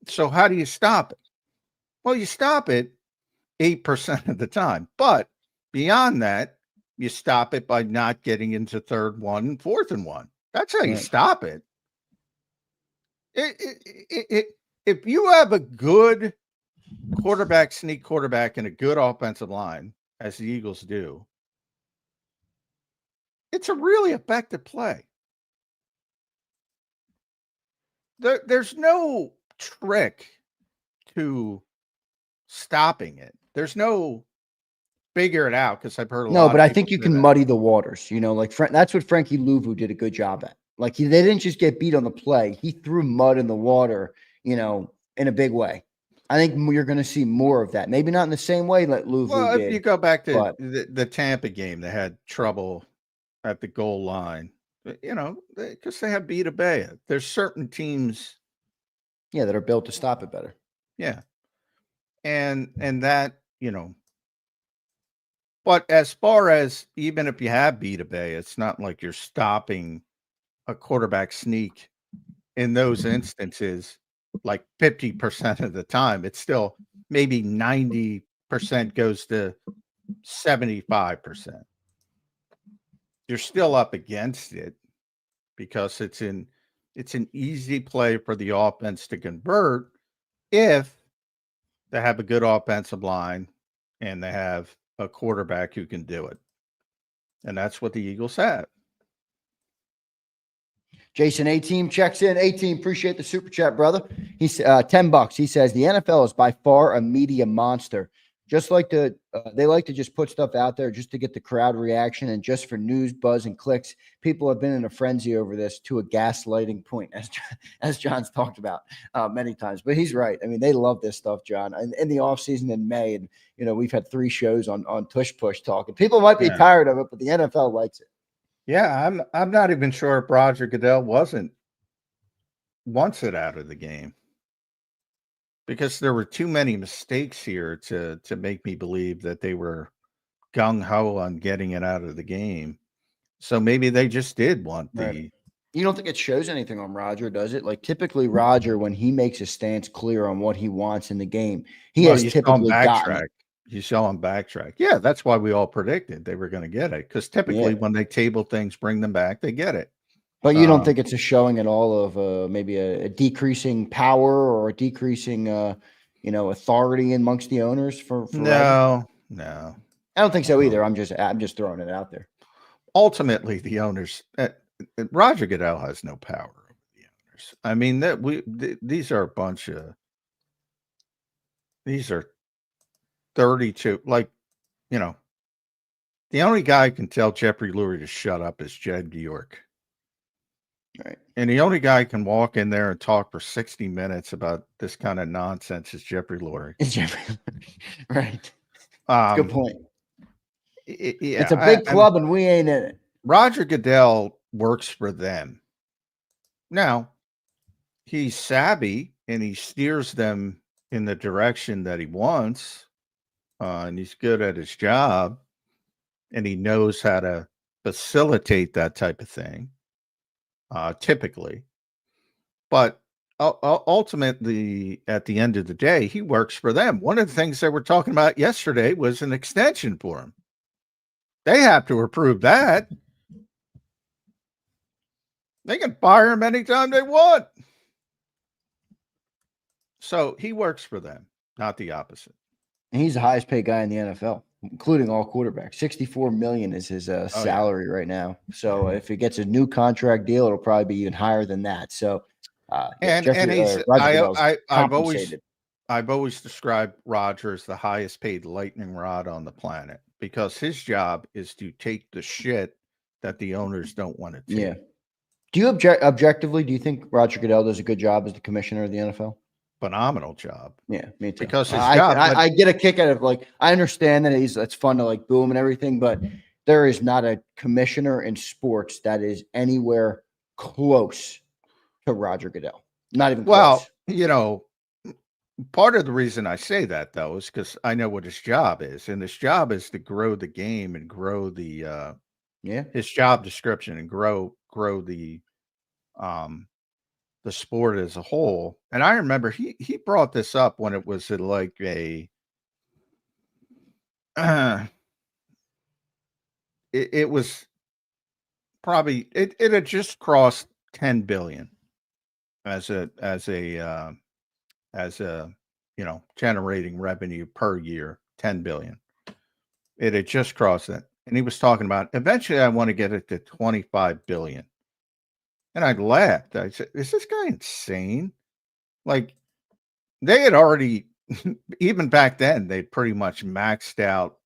So how do you stop it? Well, you stop it 8% of the time. But beyond that, you stop it by not getting into 3rd 1 and 4th and 1. That's how you stop it. If you have a good sneak quarterback, and a good offensive line, as the Eagles do, it's a really effective play. There's no trick to stopping it. There's no figure it out, because I've heard a lot. No, but I think you can muddy the waters. That's what Frankie Louvu did a good job at. They didn't just get beat on the play. He threw mud in the water, in a big way. I think you're going to see more of that. Maybe not in the same way that Louvu did. If you go back to the Tampa game, they had trouble at the goal line, because they have Vita Vea. There's certain teams, that are built to stop it better. Yeah, and that, but as far as, even if you have Vita Vea, it's not like you're stopping a quarterback sneak in those instances like 50% of the time. It's still maybe 90% goes to 75%. You're still up against it because it's an easy play for the offense to convert if they have a good offensive line and they have a quarterback who can do it. And that's what the Eagles have. Jason A-Team checks in. A-Team, appreciate the super chat, brother. He's $10. He says the NFL is by far a media monster. just like they like to just put stuff out there just to get the crowd reaction and just for news, buzz, and clicks. People have been in a frenzy over this to a gaslighting point, as John's talked about many times. But he's right. I mean, they love this stuff, John. And in the offseason in May, and we've had 3 shows on Tush Push talking. People might be tired of it, but the NFL likes it. Yeah, I'm not even sure if Roger Goodell wants it out of the game, because there were too many mistakes here to make me believe that they were gung-ho on getting it out of the game. So maybe they just did want the... Right. You don't think it shows anything on Roger, does it? Like, typically Roger, when he makes his stance clear on what he wants in the game, has typically gotten it. You saw him backtrack. Yeah, that's why we all predicted they were going to get it, because typically when they table things, bring them back, they get it. But you don't think it's a showing at all of maybe a decreasing power or a decreasing, authority amongst the owners for No. I don't think so either. I'm just throwing it out there. Ultimately, the owners, Roger Goodell has no power over the owners. I mean, these are a bunch of, these are 32, the only guy who can tell Jeffrey Lurie to shut up is Jed York. Right. And the only guy who can walk in there and talk for 60 minutes about this kind of nonsense is Jeffrey Lurie. Right. Good point. It's a big club and we ain't in it. Roger Goodell works for them. Now, he's savvy and he steers them in the direction that he wants. And he's good at his job. And he knows how to facilitate that type of thing. Typically, but ultimately, at the end of the day, he works for them. One of the things they were talking about yesterday was an extension for him. They have to approve that. They can fire him anytime they want. So he works for them, not the opposite. And he's the highest paid guy in the NFL, including all quarterbacks. $64 million is his salary right now. So if he gets a new contract deal, it'll probably be even higher than that. So, I've always described Roger as the highest paid lightning rod on the planet, because his job is to take the shit that the owners don't want to take. Yeah. Do you objectively, do you think Roger Goodell does a good job as the commissioner of the NFL? Phenomenal job. Yeah, me too. Because his job, I get a kick out of, I understand that it's fun to boo him and everything, but there is not a commissioner in sports that is anywhere close to Roger Goodell. Not even close. Well, part of the reason I say that, though, is because I know what his job is, and his job is to grow the game and grow the his job description and grow the sport as a whole. And I remember he brought this up when it was like it was probably it had just crossed 10 billion as a generating revenue per year. 10 billion. It had just crossed that. And he was talking about, eventually I want to get it to 25 billion. And I laughed. I said, is this guy insane? Like, they had already, even back then, they'd pretty much maxed out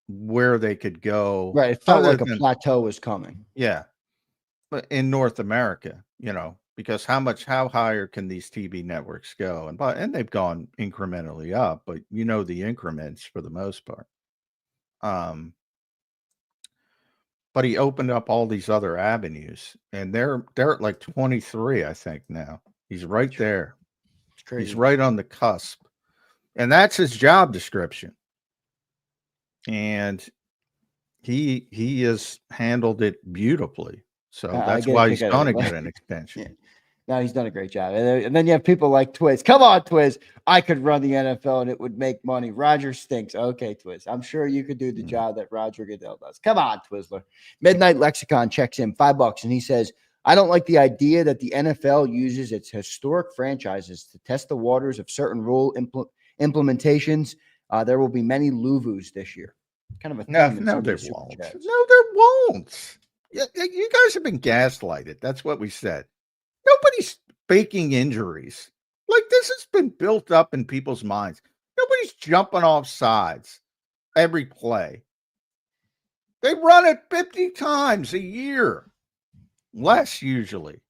where they could go. Right. It felt like a plateau was coming. Yeah. But in North America, because how higher can these TV networks go? And they've gone incrementally up, but the increments for the most part. But he opened up all these other avenues, and they're at like 23, I think now. He's right there. It's crazy. He's right on the cusp. And that's his job description. And he has handled it beautifully. So that's why he's going to get an extension. Yeah. No, he's done a great job. And then you have people like Twiz. Come on, Twiz. I could run the NFL and it would make money. Roger stinks. Okay, Twiz. I'm sure you could do the job that Roger Goodell does. Come on, Twizzler. Midnight Lexicon checks in $5 and he says, I don't like the idea that the NFL uses its historic franchises to test the waters of certain rule implementations. There will be many Luvus this year. Kind of a no, there won't. No, there won't. You guys have been gaslighted. That's what we said. Nobody's faking injuries. Like, this has been built up in people's minds. Nobody's Nobody's jumping off sides every play. They run it 50 times a year. Less usually.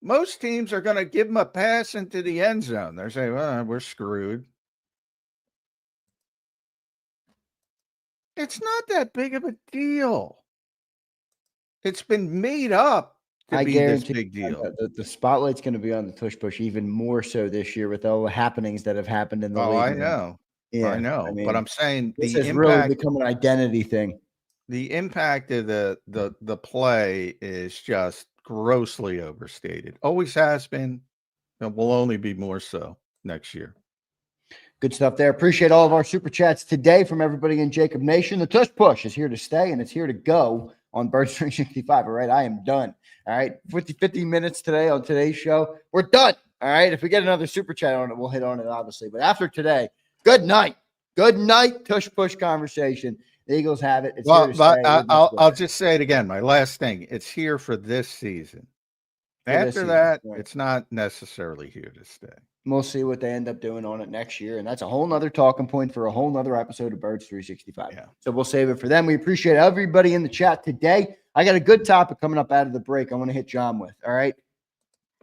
Most teams are going to give them a pass into the end zone. They're saying, well, we're screwed. It's not that big of a deal. It's been made up to be this big deal. The spotlight's going to be on the tush push even more so this year with all the happenings that have happened in the league. I know. Yeah, I know. But I'm saying this has really become an identity thing. The impact of the play is just grossly overstated. Always has been, and will only be more so next year. Good stuff there. Appreciate all of our super chats today from everybody in JAKIB Nation. The tush push is here to stay, and it's here to go on Birds 365. All right, I am done. All right, 50 minutes today on today's show. We're done. All right, if we get another super chat on it, we'll hit on it, obviously. But after today, good night. Good night, tush push conversation. The Eagles have it. It's here to stay. I'll just say it again. My last thing. It's here for this season. After that, it's not necessarily here to stay. We'll see what they end up doing on it next year. And that's a whole nother talking point for a whole nother episode of Birds 365. Yeah. So we'll save it for them. We appreciate everybody in the chat today. I got a good topic coming up out of the break I want to hit John with. All right.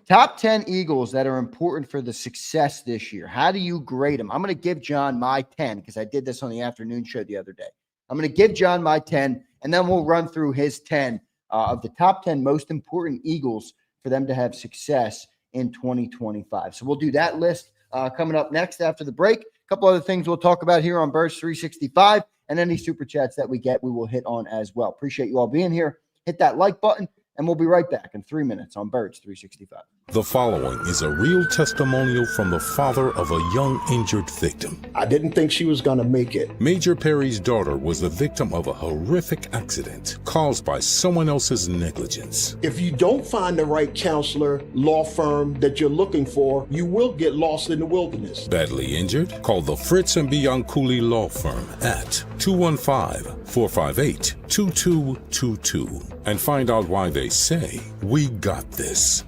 Top 10 Eagles that are important for the success this year. How do you grade them? I'm going to give John my 10 because I did this on the afternoon show the other day. I'm going to give John my 10, and then we'll run through his 10 of the top 10 most important Eagles for them to have success in 2025. So we'll do that list coming up next after the break. A couple other things we'll talk about here on Birds 365, and any super chats that we get, we will hit on as well. Appreciate you all being here. Hit that like button, and we'll be right back in 3 minutes on Birds 365. The following is a real testimonial from the father of a young injured victim. I didn't think she was going to make it. Major Perry's daughter was the victim of a horrific accident caused by someone else's negligence. If you don't find the right counselor, law firm that you're looking for, you will get lost in the wilderness. Badly injured? Call the Fritz and Bianculli Law Firm at 215-458-2222 and find out why they say, "We got this."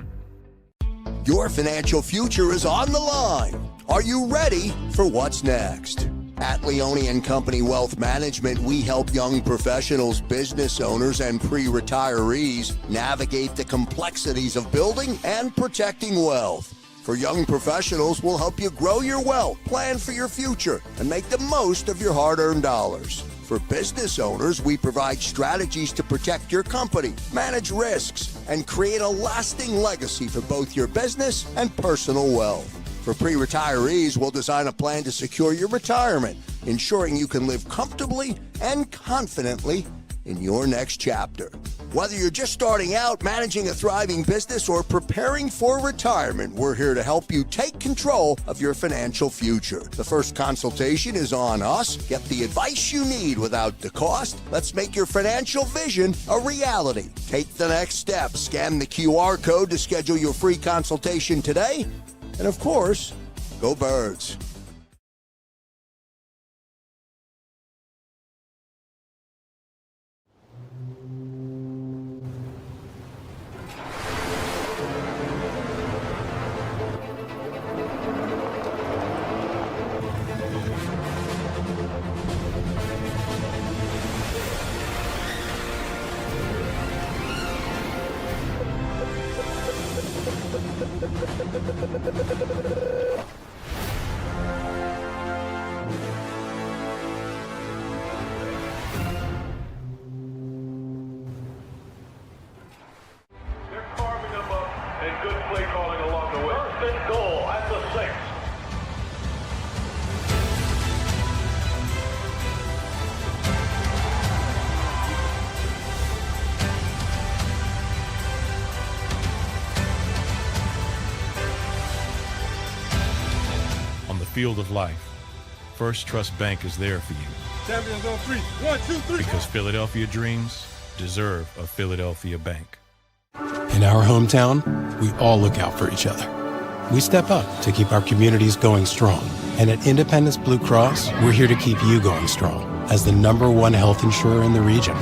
Your financial future is on the line. Are you ready for what's next? At Leone & Company Wealth Management, we help young professionals, business owners, and pre-retirees navigate the complexities of building and protecting wealth. For young professionals, we'll help you grow your wealth, plan for your future, and make the most of your hard-earned dollars. For business owners, we provide strategies to protect your company, manage risks, and create a lasting legacy for both your business and personal wealth. For pre-retirees, we'll design a plan to secure your retirement, ensuring you can live comfortably and confidently in your next chapter. Whether you're just starting out, managing a thriving business, or preparing for retirement, we're here to help you take control of your financial future. The first consultation is on us. Get the advice you need without the cost. Let's make your financial vision a reality. Take the next step. Scan the QR code to schedule your free consultation today. And of course, go Birds. Field of life, First Trust Bank is there for you. Champions on 3. 1, 2, 3. Because Philadelphia dreams deserve a Philadelphia bank. In our hometown, we all look out for each other. We step up to keep our communities going strong. And at Independence Blue Cross, we're here to keep you going strong as the #1 health insurer in the region.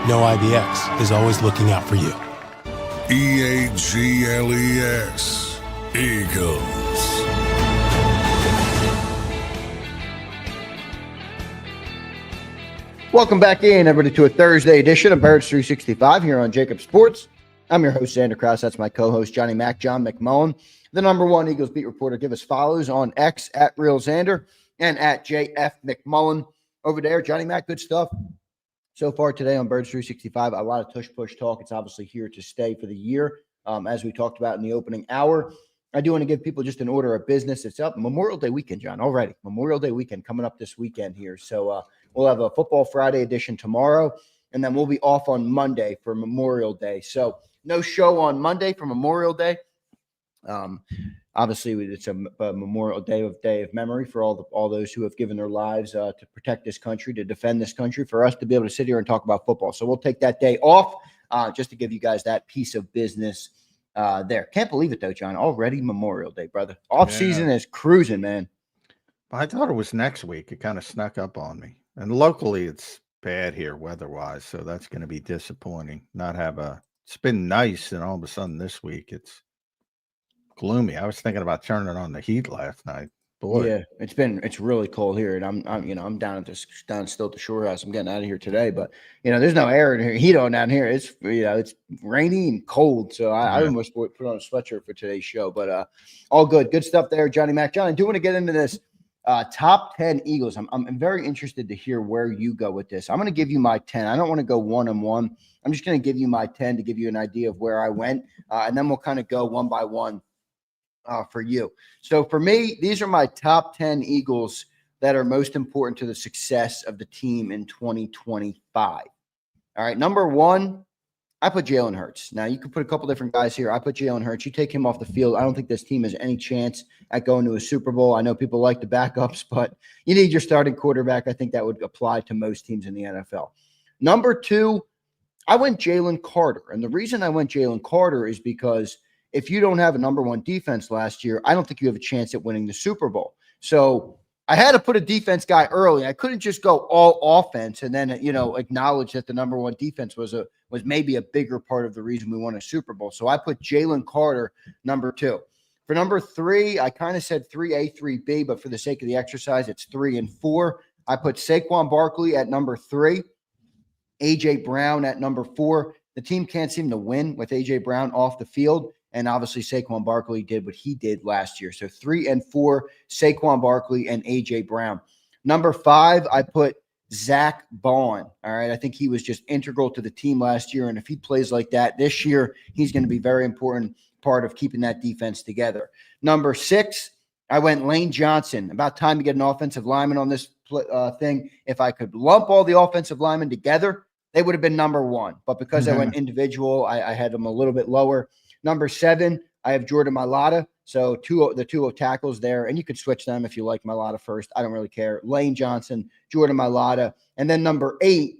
No IBX is always looking out for you. EAGLES. Eagles. Welcome back in, everybody, to a Thursday edition of Birds 365 here on JAKIB Sports. I'm your host, Zander Krause. That's my co-host, Johnny Mac, John McMullen, the number one Eagles beat reporter. Give us follows on X at Real Zander and at JF McMullen over there. Johnny Mac, good stuff so far today on Birds 365. A lot of tush push talk. It's obviously here to stay for the year, as we talked about in the opening hour. I do want to give people just an order of business. It's up Memorial Day weekend, John, already. Memorial Day weekend coming up this weekend here. So we'll have a Football Friday edition tomorrow, and then we'll be off on Monday for Memorial Day. So no show on Monday for Memorial Day. Obviously, it's a Memorial Day of memory for all those who have given their lives to protect this country, to defend this country, for us to be able to sit here and talk about football. So we'll take that day off just to give you guys that piece of business there. Can't believe it, though, John. Already Memorial Day, brother. Off-season is cruising, man. I thought it was next week. It kind of snuck up on me. And locally, it's bad here weather-wise, so that's going to be disappointing. It's been nice, and all of a sudden this week it's gloomy. I was thinking about turning on the heat last night. Boy. Yeah, it's really cold here, and I'm down still at the shore house. I'm getting out of here today, but there's no air in here, heat on down here. It's it's rainy and cold, so I almost put on a sweatshirt for today's show. But all good stuff there, Johnny Mac. John, I do want to get into this top 10 Eagles. I'm very interested to hear where you go with this. I'm going to give you my 10. I don't want to go 1-on-1. I'm just going to give you my 10 to give you an idea of where I went, and then we'll kind of go one by one. For you. So for me, these are my top 10 Eagles that are most important to the success of the team in 2025. All right. Number one, I put Jalen Hurts. Now, you could put a couple different guys here. I put Jalen Hurts. You take him off the field, I don't think this team has any chance at going to a Super Bowl. I know people like the backups, but you need your starting quarterback. I think that would apply to most teams in the NFL. Number two, I went Jalen Carter. And the reason I went Jalen Carter is because if you don't have a number one defense last year, I don't think you have a chance at winning the Super Bowl. So I had to put a defense guy early. I couldn't just go all offense and then, acknowledge that the number one defense was maybe a bigger part of the reason we won a Super Bowl. So I put Jalen Carter number two. For number three, I kind of said 3A, 3B, but for the sake of the exercise, it's 3 and 4. I put Saquon Barkley at number 3, A.J. Brown at number 4. The team can't seem to win with A.J. Brown off the field. And obviously, Saquon Barkley did what he did last year. So 3 and 4, Saquon Barkley and A.J. Brown. Number 5, I put Zach Bond. All right. I think he was just integral to the team last year. And if he plays like that this year, he's going to be a very important part of keeping that defense together. Number 6, I went Lane Johnson. About time to get an offensive lineman on this thing. If I could lump all the offensive linemen together, they would have been number 1. But because I went individual, I had them a little bit lower. Number 7, I have Jordan Mailata. So the two tackles there, and you could switch them if you like Mailata first. I don't really care. Lane Johnson, Jordan Mailata. And then number 8,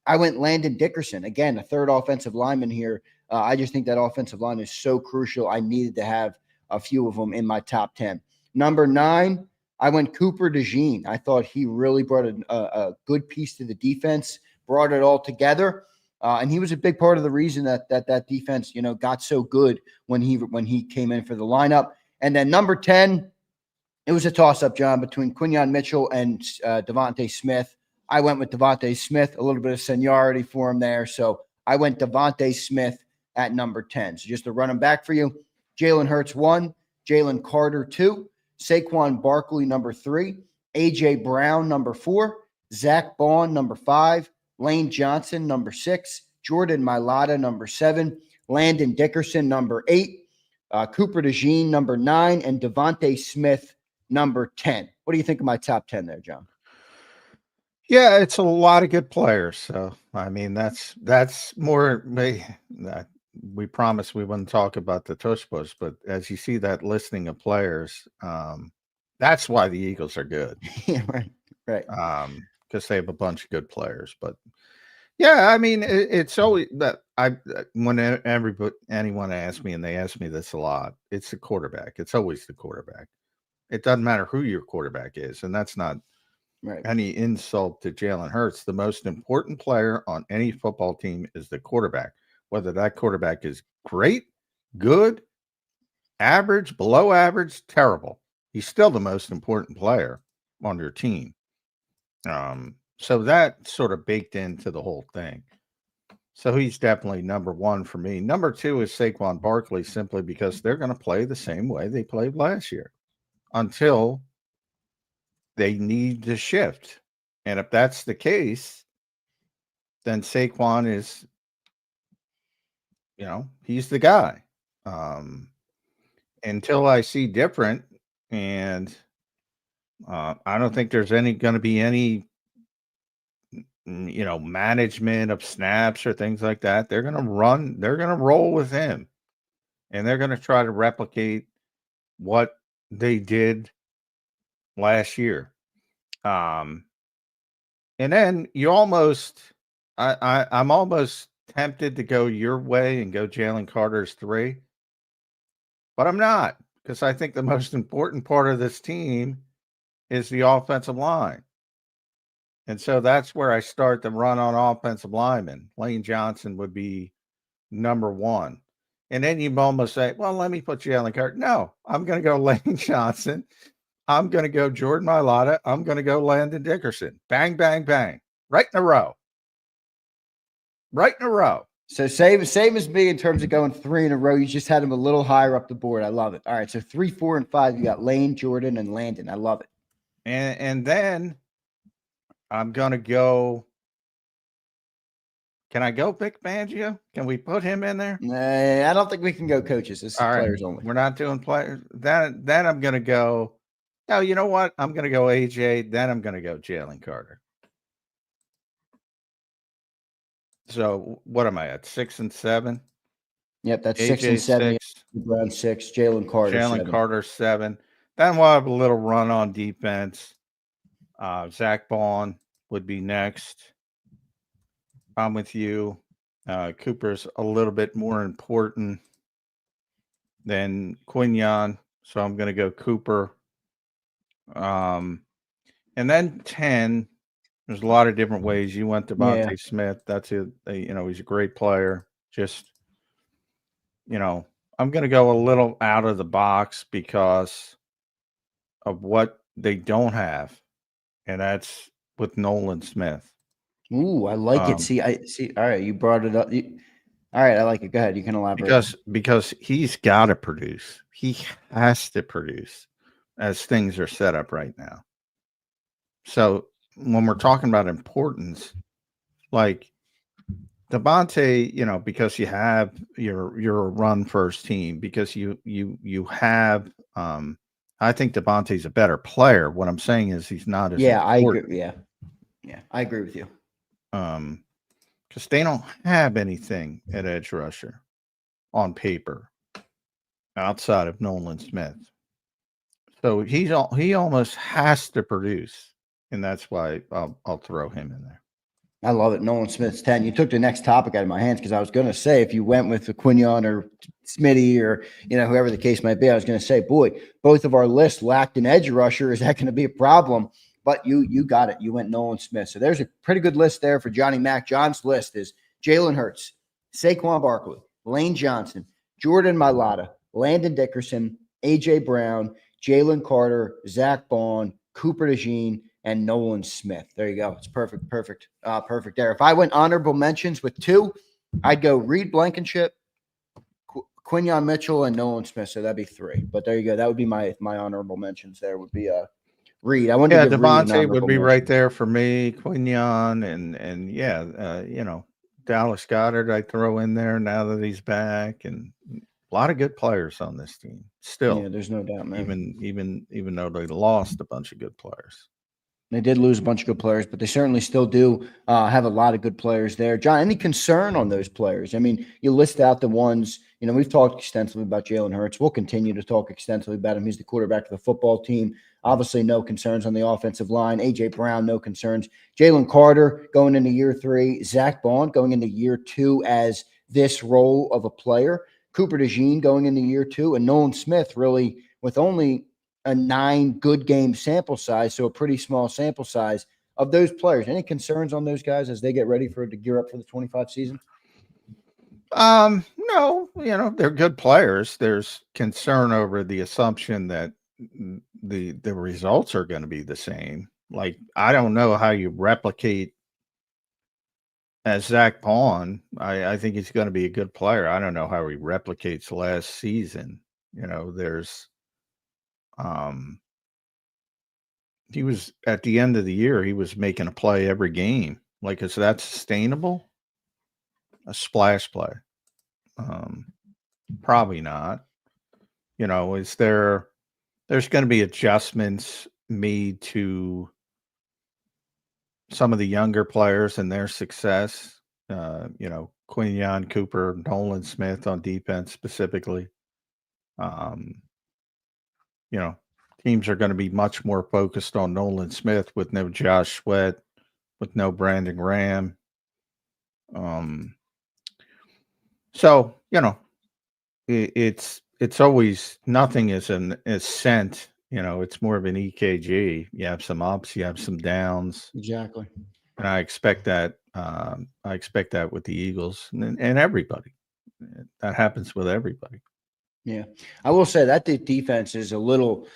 I went Landon Dickerson. Again, a third offensive lineman here. I just think that offensive line is so crucial. I needed to have a few of them in my top 10. Number 9, I went Cooper DeJean. I thought he really brought a good piece to the defense, brought it all together. And he was a big part of the reason that defense, got so good when he came in for the lineup. And then number 10, it was a toss-up, John, between Quinyon Mitchell and Devontae Smith. I went with Devontae Smith, a little bit of seniority for him there. So I went Devontae Smith at number 10. So just to run them back for you, Jalen Hurts 1, Jalen Carter 2, Saquon Barkley number 3, A.J. Brown number 4, Zach Bond number 5, Lane Johnson, number 6, Jordan Mailata, number 7, Landon Dickerson, number 8, Cooper DeJean, number 9, and Devontae Smith, number 10. What do you think of my top 10 there, John? Yeah, it's a lot of good players. So, I mean, that's more. We promised we wouldn't talk about the tush push, but as you see that listing of players, that's why the Eagles are good. Yeah, right. Because they have a bunch of good players. But yeah, I mean, it's always that whenever anyone asks me, and they ask me this a lot, it's the quarterback. It's always the quarterback. It doesn't matter who your quarterback is, and that's not any insult to Jalen Hurts. The most important player on any football team is the quarterback. Whether that quarterback is great, good, average, below average, terrible, he's still the most important player on your team. So that sort of baked into the whole thing. So he's definitely number one for me. Number two is Saquon Barkley, simply because they're going to play the same way they played last year until they need to shift. And if that's the case, then Saquon is, he's the guy. Until I see different, and I don't think there's going to be any management of snaps or things like that. They're going to roll with him, and they're going to try to replicate what they did last year. And then I'm almost tempted to go your way and go Jalen Carter's 3, but I'm not, because I think the most important part of this team is the offensive line. And so that's where I start the run on offensive linemen. Lane Johnson would be number one. And then you almost say, well, let me put Jalen Carter. No, I'm going to go Lane Johnson. I'm going to go Jordan Mailata. I'm going to go Landon Dickerson. Bang, bang, bang. Right in a row. Right in a row. So same as me in terms of going 3 in a row. You just had him a little higher up the board. I love it. All right, so 3, 4, and 5. You got Lane, Jordan, and Landon. I love it. And then I'm going to go. Can I go Vic Fangio? Can we put him in there? I don't think we can go coaches. This is players only. We're not doing players. Then I'm going to go. No, you know what? I'm going to go AJ. Then I'm going to go Jalen Carter. So what am I at? 6 and 7? Yep, that's AJ 6 and 7. 6. Brown 6. Jalen Carter. Jalen 7. Carter 7. Then we'll have a little run on defense. Zach Bond would be next. I'm with you. Cooper's a little bit more important than Quignon, so I'm going to go Cooper. And then 10. There's a lot of different ways. You went to Devontae Smith. That's it. He's a great player. Just, I'm going to go a little out of the box because of what they don't have, and that's with Nolan Smith. Ooh, I like it. See. All right, you brought it up. All right, I like it. Go ahead. You can elaborate. Because he's got to produce. He has to produce as things are set up right now. So when we're talking about importance, like Devontae, because you have your run first team, because you have I think Devontae's a better player. What I'm saying is he's not as important. I agree. Yeah, I agree with you. Because they don't have anything at edge rusher on paper outside of Nolan Smith. So he almost has to produce, and that's why I'll throw him in there. I love it. Nolan Smith's 10. You took the next topic out of my hands because I was going to say if you went with the Quignon or Smitty or whoever the case might be, I was going to say, boy, both of our lists lacked an edge rusher. Is that going to be a problem? But you got it. You went Nolan Smith. So there's a pretty good list there for Johnny Mac. John's list is Jalen Hurts, Saquon Barkley, Lane Johnson, Jordan Mailata, Landon Dickerson, A.J. Brown, Jalen Carter, Zach Bond, Cooper DeJean, and Nolan Smith. There you go. It's perfect there. If I went honorable mentions with 2, I'd go Reed Blankenship, Quignon Mitchell, and Nolan Smith. So that'd be 3. But there you go. That would be my honorable mentions. There would be Reed. I wanted to give Devontae would be right there for me. Quignon and Dallas Goedert I throw in there now that he's back, and a lot of good players on this team still. Yeah, there's no doubt, man. Even though they lost a bunch of good players. They did lose a bunch of good players, but they certainly still do have a lot of good players there. John, any concern on those players? I mean, you list out the ones, we've talked extensively about Jalen Hurts. We'll continue to talk extensively about him. He's the quarterback of the football team. Obviously, no concerns on the offensive line. A.J. Brown, no concerns. Jalen Carter going into year 3. Zach Bond going into year 2 as this role of a player. Cooper DeJean going into year 2. And Nolan Smith really with only a 9 good game sample size, so a pretty small sample size of those players. Any concerns on those guys as they get ready to gear up for the 25 season? No, they're good players. There's concern over the assumption that the results are going to be the same. Like, I don't know how you replicate as Zach Pawn. I think he's going to be a good player. I don't know how he replicates last season. There's he was at the end of the year, he was making a play every game. Like, is that sustainable? A splash play? Probably not. There's going to be adjustments made to some of the younger players and their success. Quinyon Cooper, Nolan Smith on defense specifically. Teams are going to be much more focused on Nolan Smith with no Josh Sweat, with no Brandon Graham. So, it's always, nothing is an ascent. It's more of an EKG. You have some ups, you have some downs. Exactly. And I expect that. I expect that with the Eagles and everybody. That happens with everybody. Yeah, I will say that the defense is a little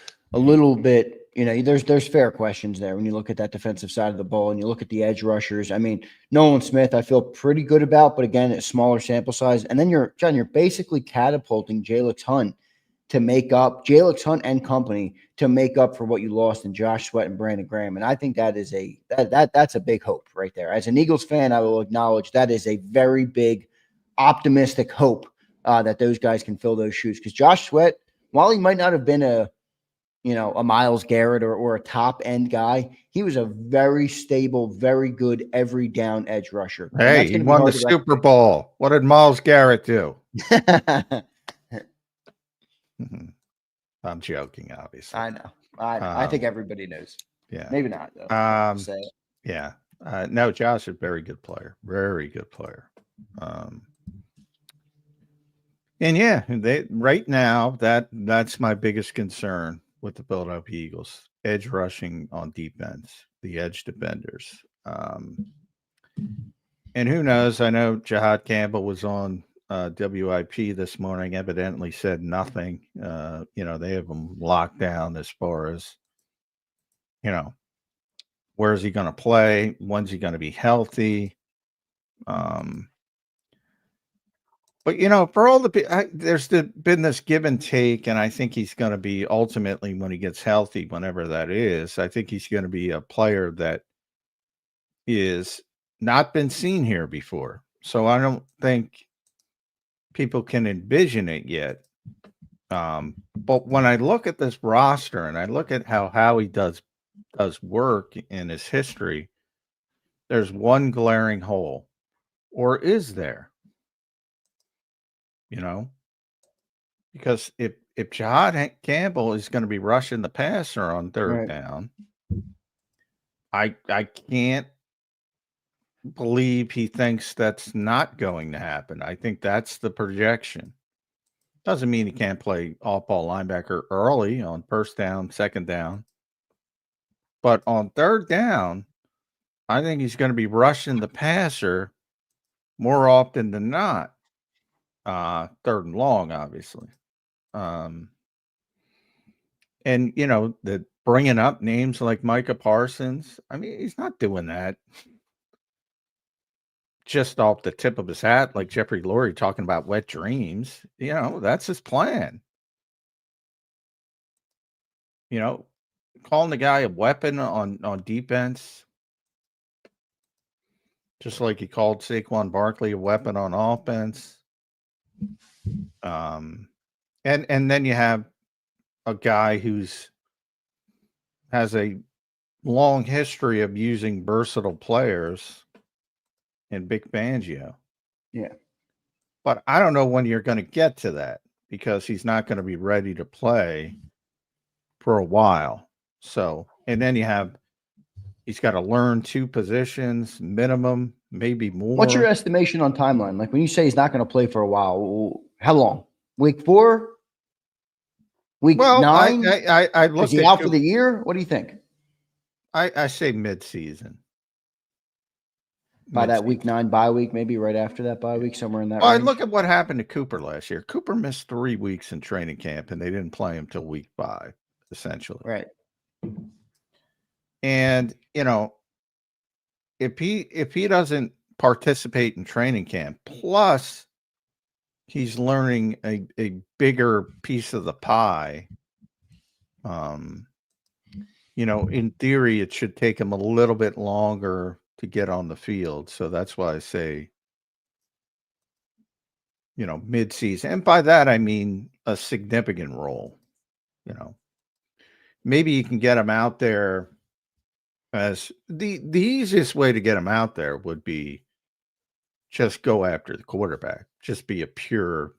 bit. There's fair questions there when you look at that defensive side of the ball and you look at the edge rushers. I mean, Nolan Smith, I feel pretty good about, but again, it's smaller sample size. And then you're basically catapulting Jalix Hunt and company to make up for what you lost in Josh Sweat and Brandon Graham. And I think that is that's a big hope right there. As an Eagles fan, I will acknowledge that is a very big, optimistic hope that those guys can fill those shoes. Because Josh Sweat, while he might not have been a Myles Garrett or a top end guy, he was a very stable, very good every down edge rusher. Hey, he won the Super Bowl. What did Myles Garrett do? I'm joking, obviously. I know. I think everybody knows. Yeah. Maybe not, though. Say it. Yeah. No, Josh is a very good player. Very good player. And yeah, right now that's my biggest concern with the Philadelphia Eagles. Edge rushing on defense, the edge defenders. And who knows? I know Jahad Campbell was on WIP this morning, evidently said nothing. They have them locked down as far as, where is he going to play? When's he going to be healthy? But, for all there's been this give and take, and I think he's going to be ultimately, when he gets healthy, whenever that is, I think he's going to be a player that is not been seen here before. So I don't think people can envision it yet. But when I look at this roster and I look at how Howie does work in his history, there's one glaring hole. Or is there? Because if Jahad Campbell is going to be rushing the passer on third down, I can't believe he thinks that's not going to happen. I think that's the projection. Doesn't mean he can't play off-ball linebacker early on first down, second down. But on third down, I think he's going to be rushing the passer more often than not. Third and long, obviously. And the bringing up names like Micah Parsons, I mean, he's not doing that just off the tip of his hat, like Jeffrey Lurie talking about wet dreams. That's his plan. Calling the guy a weapon on defense, just like he called Saquon Barkley a weapon on offense. And then you have a guy has a long history of using versatile players in Vic Fangio. Yeah. But I don't know when you're going to get to that, because he's not going to be ready to play for a while. So, and then he's got to learn 2 positions minimum, maybe more. What's your estimation on timeline? Like, when you say he's not going to play for a while, how long? Week 4? Week 9? I look. Is he out for the year? What do you think? I say mid-season. By that week 9 bye week, maybe right after that bye week, somewhere in that. I look at what happened to Cooper last year. Cooper missed 3 weeks in training camp, and they didn't play him till week 5, essentially. Right. And, if he doesn't participate in training camp, plus he's learning a bigger piece of the pie, in theory, it should take him a little bit longer to get on the field. So that's why I say, mid-season. And by that, I mean a significant role. Maybe you can get him out there as the easiest way to get him out there would be just go after the quarterback. Just be a pure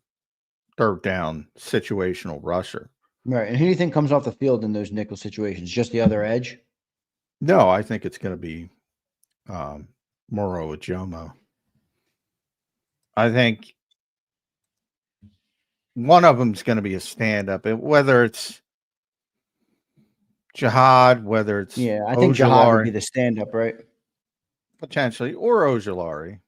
third down situational rusher. Right. And who do you think comes off the field in those nickel situations? Just the other edge? No, I think it's going to be Moro Ajomo. I think one of them is going to be a stand-up. Whether it's Jihad, whether it's I think Jihad would be the stand-up, right? Potentially, or Ojulari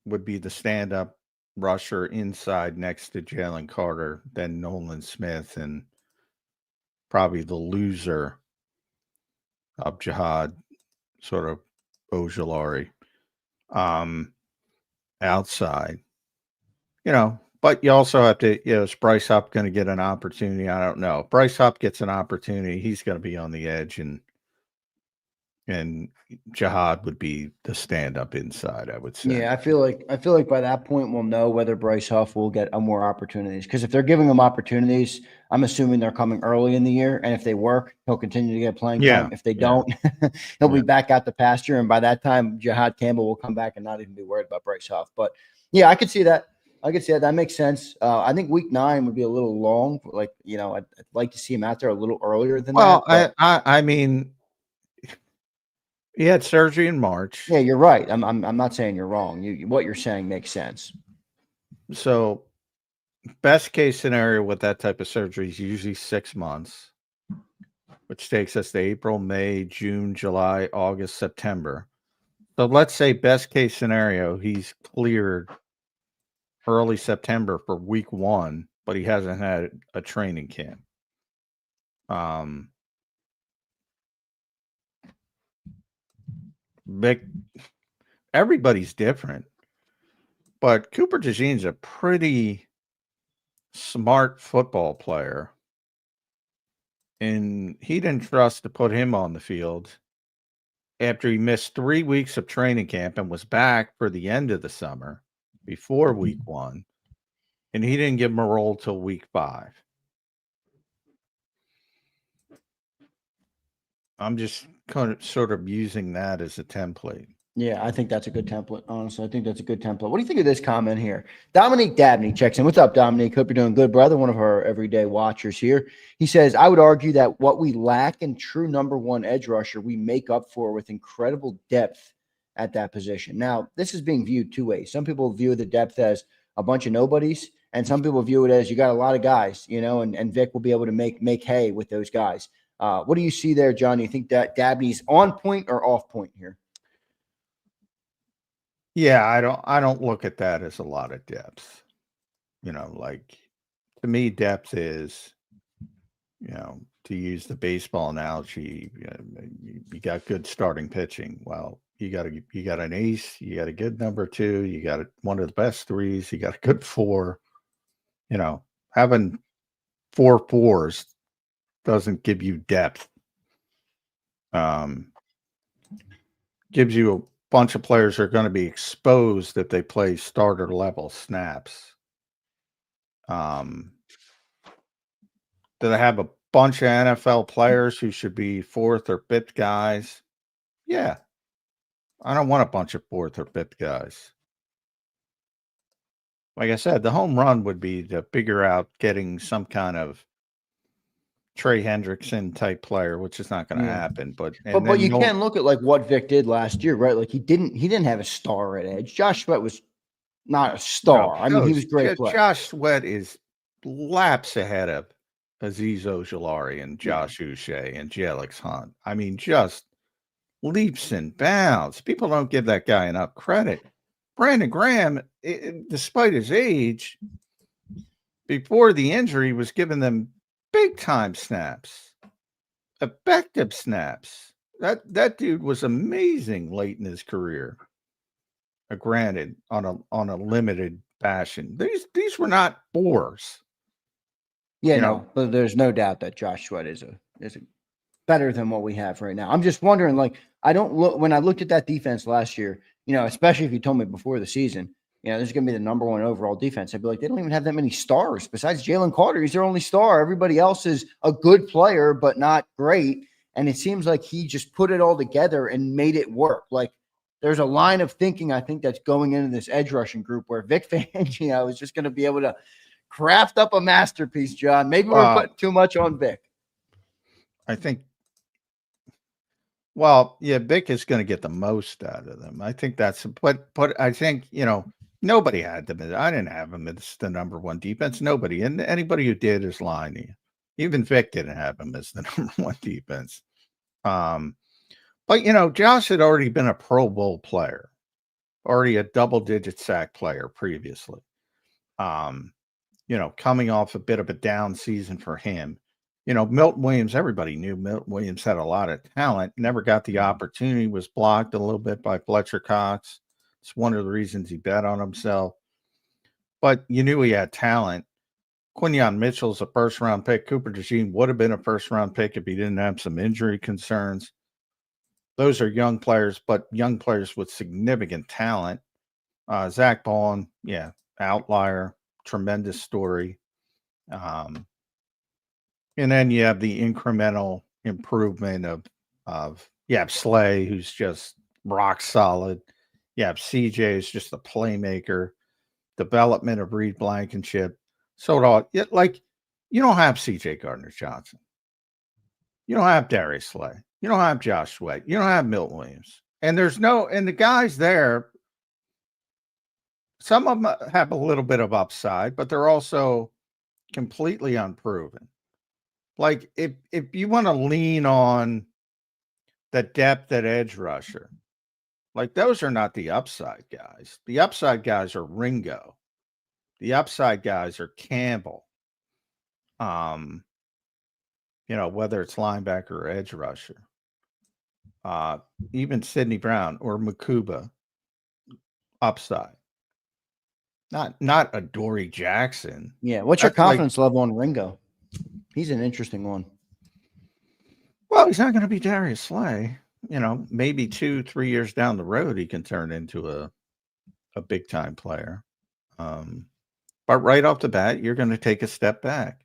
would be the stand-up rusher inside next to Jalen Carter, then Nolan Smith, and probably the loser of Jihad, sort of Ojulari, outside. But you also have to, is Bryce Huff going to get an opportunity? I don't know. If Bryce Huff gets an opportunity, he's going to be on the edge, and Jihad would be the stand-up inside, I would say. Yeah, I feel like by that point we'll know whether Bryce Huff will get more opportunities. Because if they're giving him opportunities, I'm assuming they're coming early in the year, and if they work, he'll continue to get playing time. If they don't, he'll be back out the pasture, and by that time, Jihad Campbell will come back and not even be worried about Bryce Huff. But yeah, I could see that. That makes sense. I think week 9 would be a little long. Like, I'd like to see him out there a little earlier than that. Well, I mean, he had surgery in March. Yeah, you're right. I'm not saying you're wrong. What you're saying makes sense. So, best case scenario with that type of surgery is usually 6 months, which takes us to April, May, June, July, August, September. So let's say best case scenario, he's cleared early September for week 1, but he hasn't had a training camp. Everybody's different, but Cooper DeJean's a pretty smart football player, and he didn't trust to put him on the field after he missed 3 weeks of training camp and was back for the end of the summer before week 1, and he didn't give him a role till week 5. I'm just sort of using that as a template. Yeah, I think that's a good template. Honestly, I think that's a good template. What do you think of this comment here? Dominique Dabney checks in. What's up, Dominique? Hope you're doing good, brother. One of our everyday watchers here. He says, I would argue that what we lack in true number 1 edge rusher, we make up for with incredible depth at that position. Now, this is being viewed 2 ways. Some people view the depth as a bunch of nobodies, and some people view it as you got a lot of guys, and Vic will be able to make hay with those guys. What do you see there, John? Do you think that Dabney's on point or off point here? Yeah, I don't look at that as a lot of depth. Like, to me, depth is, to use the baseball analogy, you got good starting pitching. Well, you got an ace, you got a good number 2, you got one of the best 3s, you got a good 4. Having 4 4s doesn't give you depth. Gives you a bunch of players are going to be exposed if they play starter level snaps. Do they have a bunch of NFL players who should be 4th or 5th guys? Yeah. I don't want a bunch of 4th or 5th guys. Like I said, the home run would be to figure out getting some kind of Trey Hendrickson type player, which is not going to happen. But you can look at like what Vic did last year, right? Like he didn't have a star at edge. Josh Sweat was not a star. He was a great player. Josh Sweat is laps ahead of Azeez Ojulari and Josh Uche and Jelix Hunt. I mean, just leaps and bounds. People don't give that guy enough credit. Brandon Graham, despite his age, before the injury, was giving them big time snaps. effective snaps. That dude was amazing late in his career. Granted, on a limited fashion. These were not bores. Yeah, You no, know? but there's no doubt that Josh Sweat is a better than what we have right now. I'm just wondering, like, when I looked at that defense last year, especially if you told me before the season, this is going to be the number one overall defense, I'd be like, they don't even have that many stars besides Jalen Carter. He's their only star. Everybody else is a good player, but not great. And it seems like he just put it all together and made it work. Like, there's a line of thinking, I think, that's going into this edge rushing group where Vic Fangio is just going to be able to craft up a masterpiece, John. Maybe we're putting too much on Vic. I think, well, yeah, Vic is going to get the most out of them. I think that's, but I think, nobody had them. I didn't have them as the number one defense. Nobody. And anybody who did is lying to you. Even Vic didn't have them as the number one defense. But, Josh had already been a Pro Bowl player, already a double-digit sack player previously. Coming off a bit of a down season for him. Milton Williams, everybody knew Milton Williams had a lot of talent, never got the opportunity, was blocked a little bit by Fletcher Cox. It's one of the reasons he bet on himself. But you knew he had talent. Quinyon Mitchell's a first-round pick. Cooper DeJean would have been a first-round pick if he didn't have some injury concerns. Those are young players, but young players with significant talent. Zach Baun, outlier, tremendous story. And then you have the incremental improvement of Slay, who's just rock solid. CJ is just a playmaker. Development of Reed Blankenship. So you don't have CJ Gardner-Johnson. You don't have Darius Slay. You don't have Josh Sweat. You don't have Milton Williams. And the guys there, some of them have a little bit of upside, but they're also completely unproven. Like, if you want to lean on the depth at edge rusher, like, those are not the upside guys. The upside guys are Ringo. The upside guys are Campbell. Whether it's linebacker or edge rusher. Even Sidney Brown or Makuba, upside. Not Adoree Jackson. Yeah, what's your confidence level on Ringo? He's an interesting one. Well, he's not going to be Darius Slay. Maybe 2-3 years down the road, he can turn into a big time player. But right off the bat, you're going to take a step back.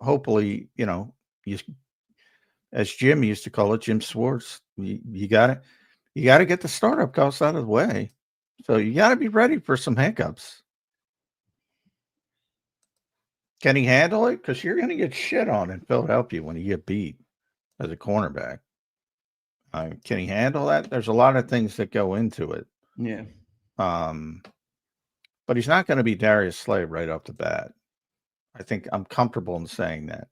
Hopefully, as Jim used to call it, Jim Schwartz, you got to get the startup costs out of the way. So you got to be ready for some hiccups. Can he handle it? Because you're going to get shit on in Philadelphia when you get beat as a cornerback. Can he handle that? There's a lot of things that go into it. Yeah. But he's not going to be Darius Slay right off the bat. I think I'm comfortable in saying that.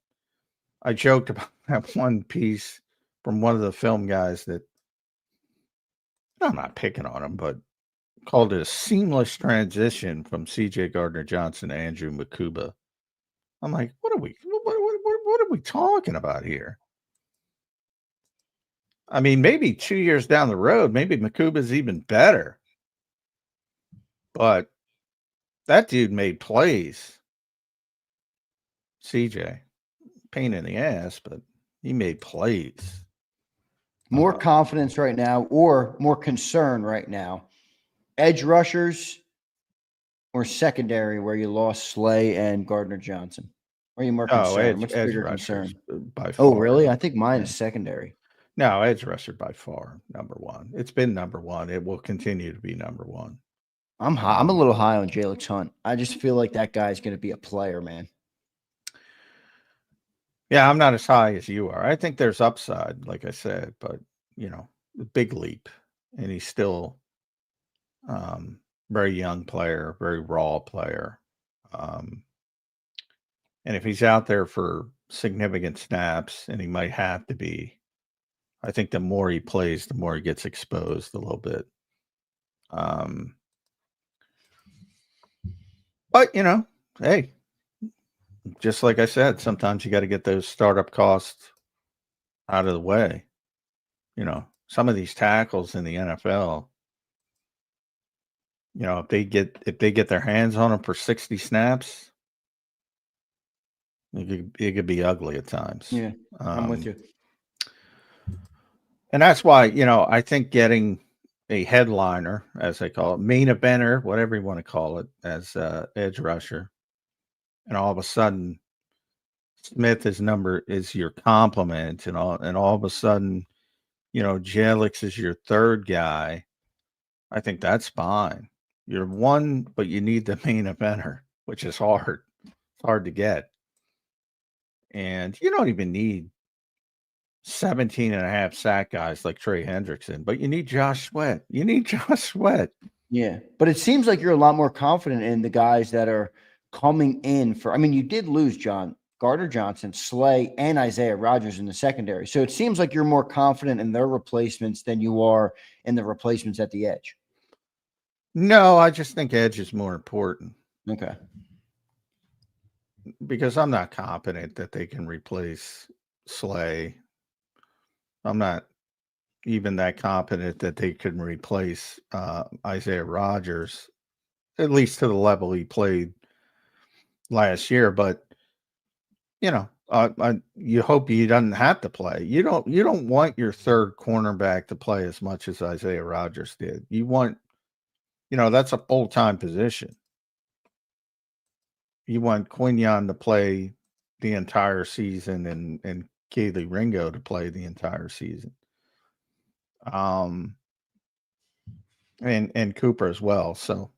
I joked about that one piece from one of the film guys that, I'm not picking on him, but called it a seamless transition from CJ Gardner-Johnson to Andrew Makuba. I'm like, what are we talking about here? I mean, maybe 2 years down the road, maybe Makuba's even better. But that dude made plays. CJ, pain in the ass, but he made plays. More confidence right now, or more concern right now? Edge rushers or secondary, where you lost Slay and Gardner-Johnson? Are you more concerned? What's bigger concern? By far. Oh, really? I think mine is secondary. No, edge rusher by far number one. It's been number one. It will continue to be number one. I'm a little high on Jalen Hunt. I just feel like that guy's going to be a player, man. Yeah, I'm not as high as you are. I think there's upside, like I said, but a big leap, and he's still very young player, very raw player. And if he's out there for significant snaps, and he might have to be, I think the more he plays, the more he gets exposed a little bit. But hey, just like I said, sometimes you got to get those startup costs out of the way. You know, some of these tackles in the NFL, you know, if they get their hands on them for 60 snaps, it could be ugly at times. Yeah, I'm with you. And that's why, you know, I think getting a headliner, as they call it, main eventer, whatever you want to call it, as edge rusher, and all of a sudden Smith is your complement, and all of a sudden, you know, Jelix is your third guy. I think that's fine. You're one, but you need the main eventer, which is hard. It's hard to get. And you don't even need 17.5 sack guys like Trey Hendrickson, but you need Josh Sweat. Yeah. But it seems like you're a lot more confident in the guys that are coming in for, I mean, you did lose Gardner Johnson, Slay, and Isaiah Rodgers in the secondary. So it seems like you're more confident in their replacements than you are in the replacements at the edge. No, I just think edge is more important. Okay. Because I'm not confident that they can replace Slay. I'm not even that confident that they can replace Isaiah Rodgers, at least to the level he played last year. But you know, you hope he doesn't have to play. You don't want your third cornerback to play as much as Isaiah Rodgers did. You want, you know, that's a full-time position. You want Quinyon to play the entire season and Keely Ringo to play the entire season. And Cooper as well. So,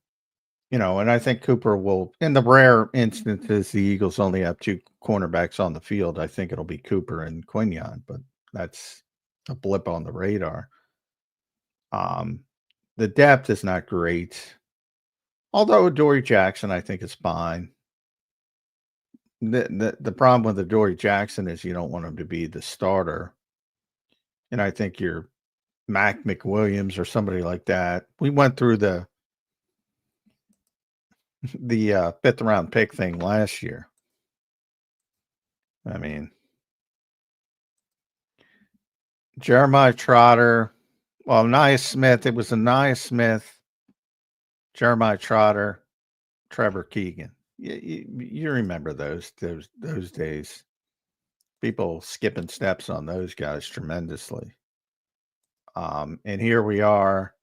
you know, and I think Cooper will, in the rare instances the Eagles only have two cornerbacks on the field, I think it'll be Cooper and Quinyon, but that's a blip on the radar. The depth is not great. Although Adoree Jackson, I think, is fine. The problem with Adoree Jackson is you don't want him to be the starter. And I think you're Mac McWilliams or somebody like that. We went through the 5th round pick thing last year. I mean, Jeremiah Trotter, well, Nia Smith, it was Nia Smith, Jeremiah Trotter, Trevor Keegan. You remember those days. People skipping steps on those guys tremendously. And here we are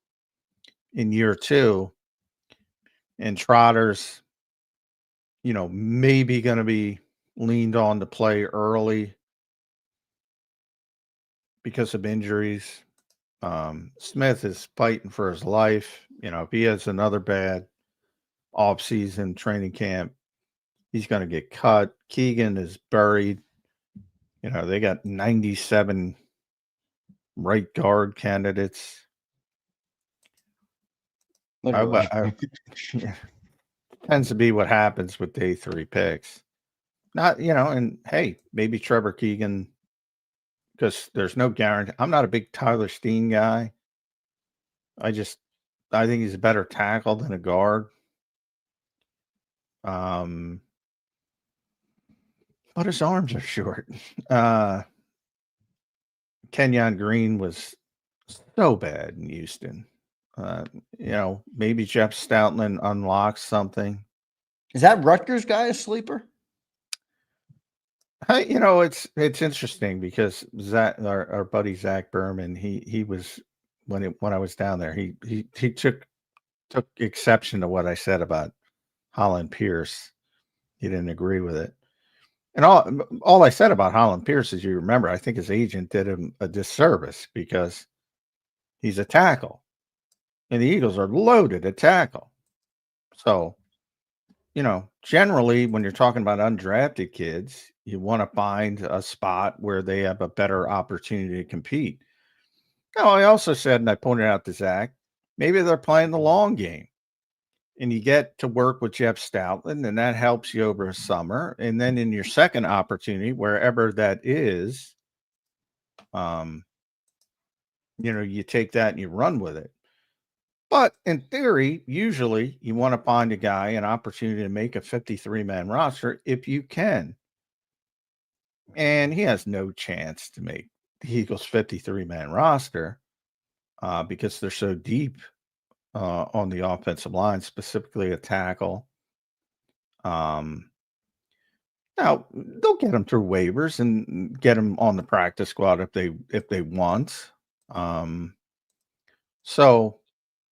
in year 2, and Trotter's, you know, maybe going to be leaned on to play early because of injuries. Smith is fighting for his life. You know, if he has another bad offseason training camp, he's going to get cut. Keegan is buried. You know, they got 97 right guard candidates. Tends to be what happens with day 3 picks. Not, you know, and hey, maybe Trevor Keegan, because there's no guarantee. I'm not a big Tyler Steen guy. I think he's a better tackle than a guard. But his arms are short. Kenyon Green was so bad in Houston. You know, maybe Jeff Stoutland unlocks something. Is that Rutgers guy a sleeper? You know, it's interesting because Zach, our buddy Zach Berman, he was when I was down there, he took exception to what I said about Holland Pierce. He didn't agree with it. And all I said about Holland Pierce, as you remember, I think his agent did him a disservice because he's a tackle. And the Eagles are loaded at tackle. So, you know, generally when you're talking about undrafted kids, you want to find a spot where they have a better opportunity to compete. Now, I also said, and I pointed out to Zach, maybe they're playing the long game. And you get to work with Jeff Stoutland, and that helps you over a summer. And then in your second opportunity, wherever that is, you know, you take that and you run with it. But in theory, usually you want to find a guy an opportunity to make a 53-man roster if you can. And he has no chance to make the Eagles' 53-man roster because they're so deep on the offensive line, specifically a tackle. Now they'll get them through waivers and get them on the practice squad if they want. So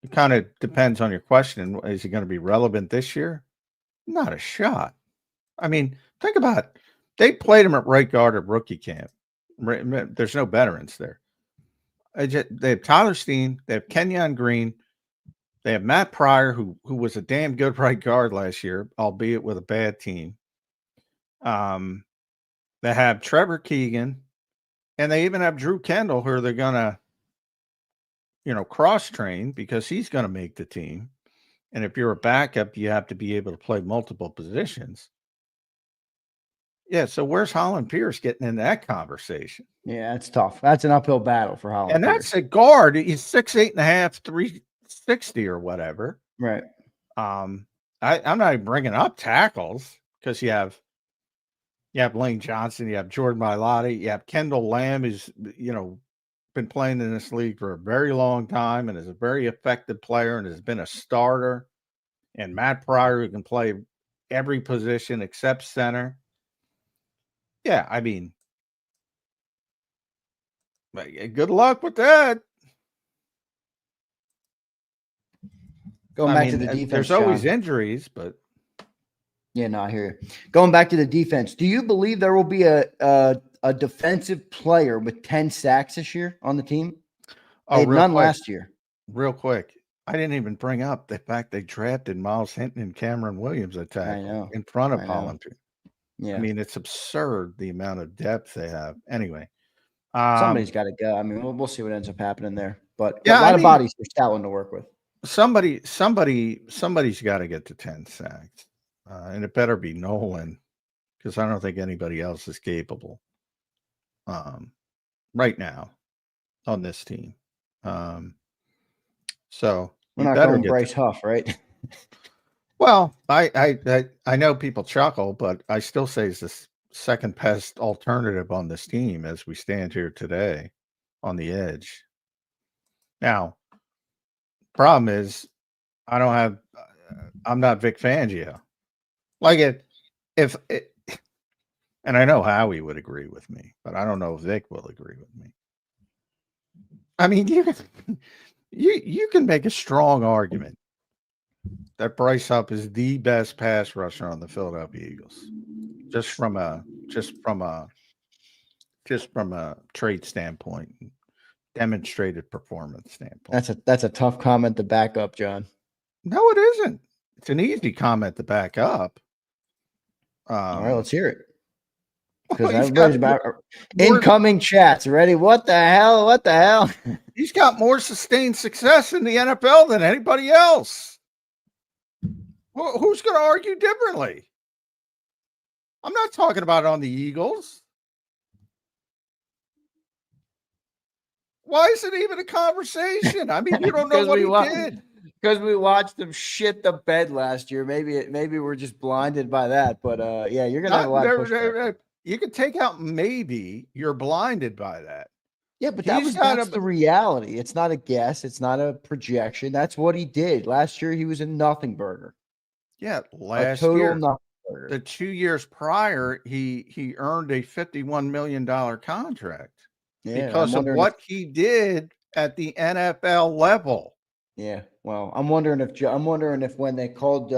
it kind of depends on your question. Is he going to be relevant this year? Not a shot. I mean, think about it. They played him at right guard at rookie camp. There's no veterans there. They have Tyler Steen. They have Kenyon Green. They have Matt Pryor, who was a damn good right guard last year, albeit with a bad team. They have Trevor Keegan, and they even have Drew Kendall, who they're gonna, cross-train because he's gonna make the team. And if you're a backup, you have to be able to play multiple positions. Yeah, so where's Holland Pierce getting in that conversation? Yeah, that's tough. That's an uphill battle for Holland. And Pierce. that's a guard. He's 6'8.5", 360 or whatever. Right. I'm not even bringing up tackles because you have Lane Johnson, you have Jordan Mailata, you have Kendall Lamb, who's been playing in this league for a very long time and is a very effective player and has been a starter. And Matt Pryor, who can play every position except center. Yeah, I mean, good luck with that. Going back to the defense, there's always injuries, but yeah, no, I hear you. Going back to the defense, do you believe there will be a defensive player with 10 sacks this year on the team? They had none last year. Real quick, I didn't even bring up the fact they drafted Miles Hinton and Cameron Williams at tackle in front of Holland. Yeah, I mean, it's absurd the amount of depth they have. Anyway, somebody's got to go. I mean, we'll see what ends up happening there. But yeah, a lot of bodies for Stoutland to work with. Somebody's got to get to 10 sacks, and it better be Nolan because I don't think anybody else is capable right now on this team. So we're not going Bryce Huff, right? Well, I know people chuckle, but I still say it's the second best alternative on this team as we stand here today on the edge. Now, problem is I'm not Vic Fangio. And I know Howie would agree with me, but I don't know if Vic will agree with me. I mean, you can make a strong argument that Bryce Huff is the best pass rusher on the Philadelphia Eagles, just from a trade standpoint, demonstrated performance standpoint. That's a tough comment to back up, John. No, it isn't. It's an easy comment to back up. All right, let's hear it. Because everybody's about incoming chats. Ready? What the hell? What the hell? He's got more sustained success in the NFL than anybody else. Well, who's going to argue differently? I'm not talking about on the Eagles. Why is it even a conversation? I mean, you don't know what he did. Because we watched them shit the bed last year. Maybe we're just blinded by that. But yeah, you're gonna have a lot of pushback. You could take out maybe you're blinded by that. Yeah, but that's the reality. It's not a guess. It's not a projection. That's what he did last year. He was a nothing burger. Yeah, last year. The 2 years prior, he earned a $51 million contract because of what he did at the NFL level. Yeah, well, I'm wondering if when they called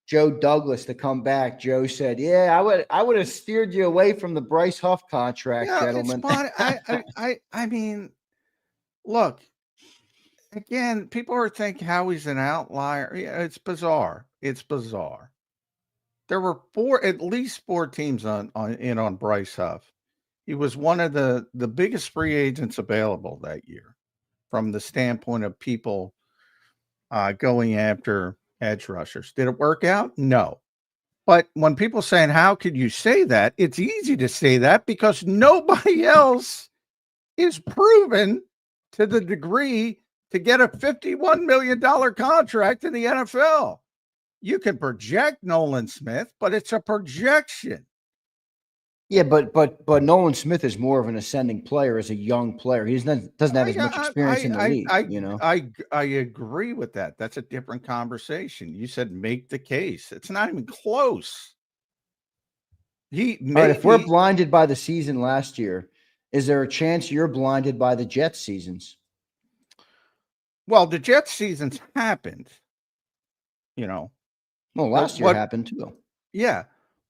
Joe Douglas to come back, Joe said, "Yeah, I would have steered you away from the Bryce Huff contract, gentlemen." I mean, look, again, people are thinking how he's an outlier. Yeah, it's bizarre. It's bizarre. There were at least four teams on Bryce Huff. He was one of the biggest free agents available that year, from the standpoint of people going after edge rushers. Did it work out? No. But when people saying, how could you say that? It's easy to say that because nobody else is proven to the degree to get a $51 million contract in the NFL. You can project Nolan Smith, but it's a projection. Yeah, but Nolan Smith is more of an ascending player as a young player. He doesn't have as much experience in the league. I agree with that. That's a different conversation. You said make the case. It's not even close. If we're blinded by the season last year, is there a chance you're blinded by the Jets seasons? Well, the Jets seasons happened. Well, last year happened too. Yeah,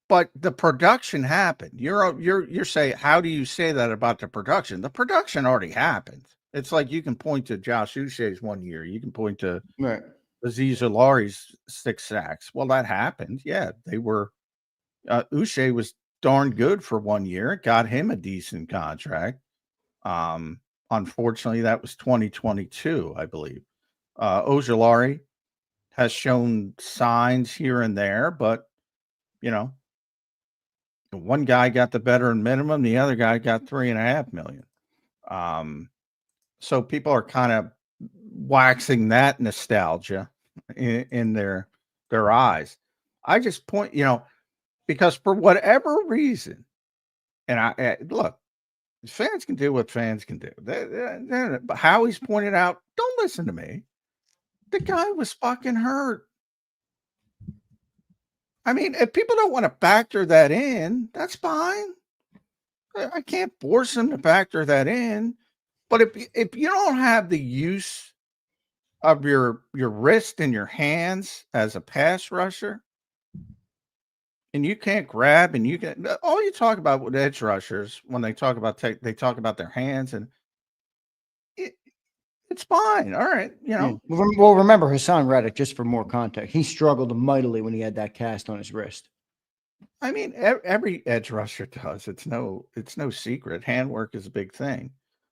but the production happened. You're saying, how do you say that about the production? The production already happened. It's like you can point to Josh Uche's 1 year. You can point to Azeez Ojulari's 6 sacks. Well, that happened. Yeah, they were. Uche was darn good for 1 year. Got him a decent contract. Unfortunately, that was 2022, I believe. Ojulari has shown signs here and there, but one guy got the veteran minimum, the other guy got $3.5 million. So people are kind of waxing that nostalgia in their eyes. I just point, because for whatever reason, and I look, fans can do what fans can do. But Howie's pointed out, don't listen to me. The guy was fucking hurt. I mean, if people don't want to factor that in, that's fine. I can't force them to factor that in. But if you don't have the use of your wrist and your hands as a pass rusher, and you can't grab, and you can, all you talk about with edge rushers when they talk about they talk about their hands, and it's fine. All right, Well, remember Hassan Reddick, just for more context, he struggled mightily when he had that cast on his wrist. I mean, every edge rusher does. It's no secret. Handwork is a big thing.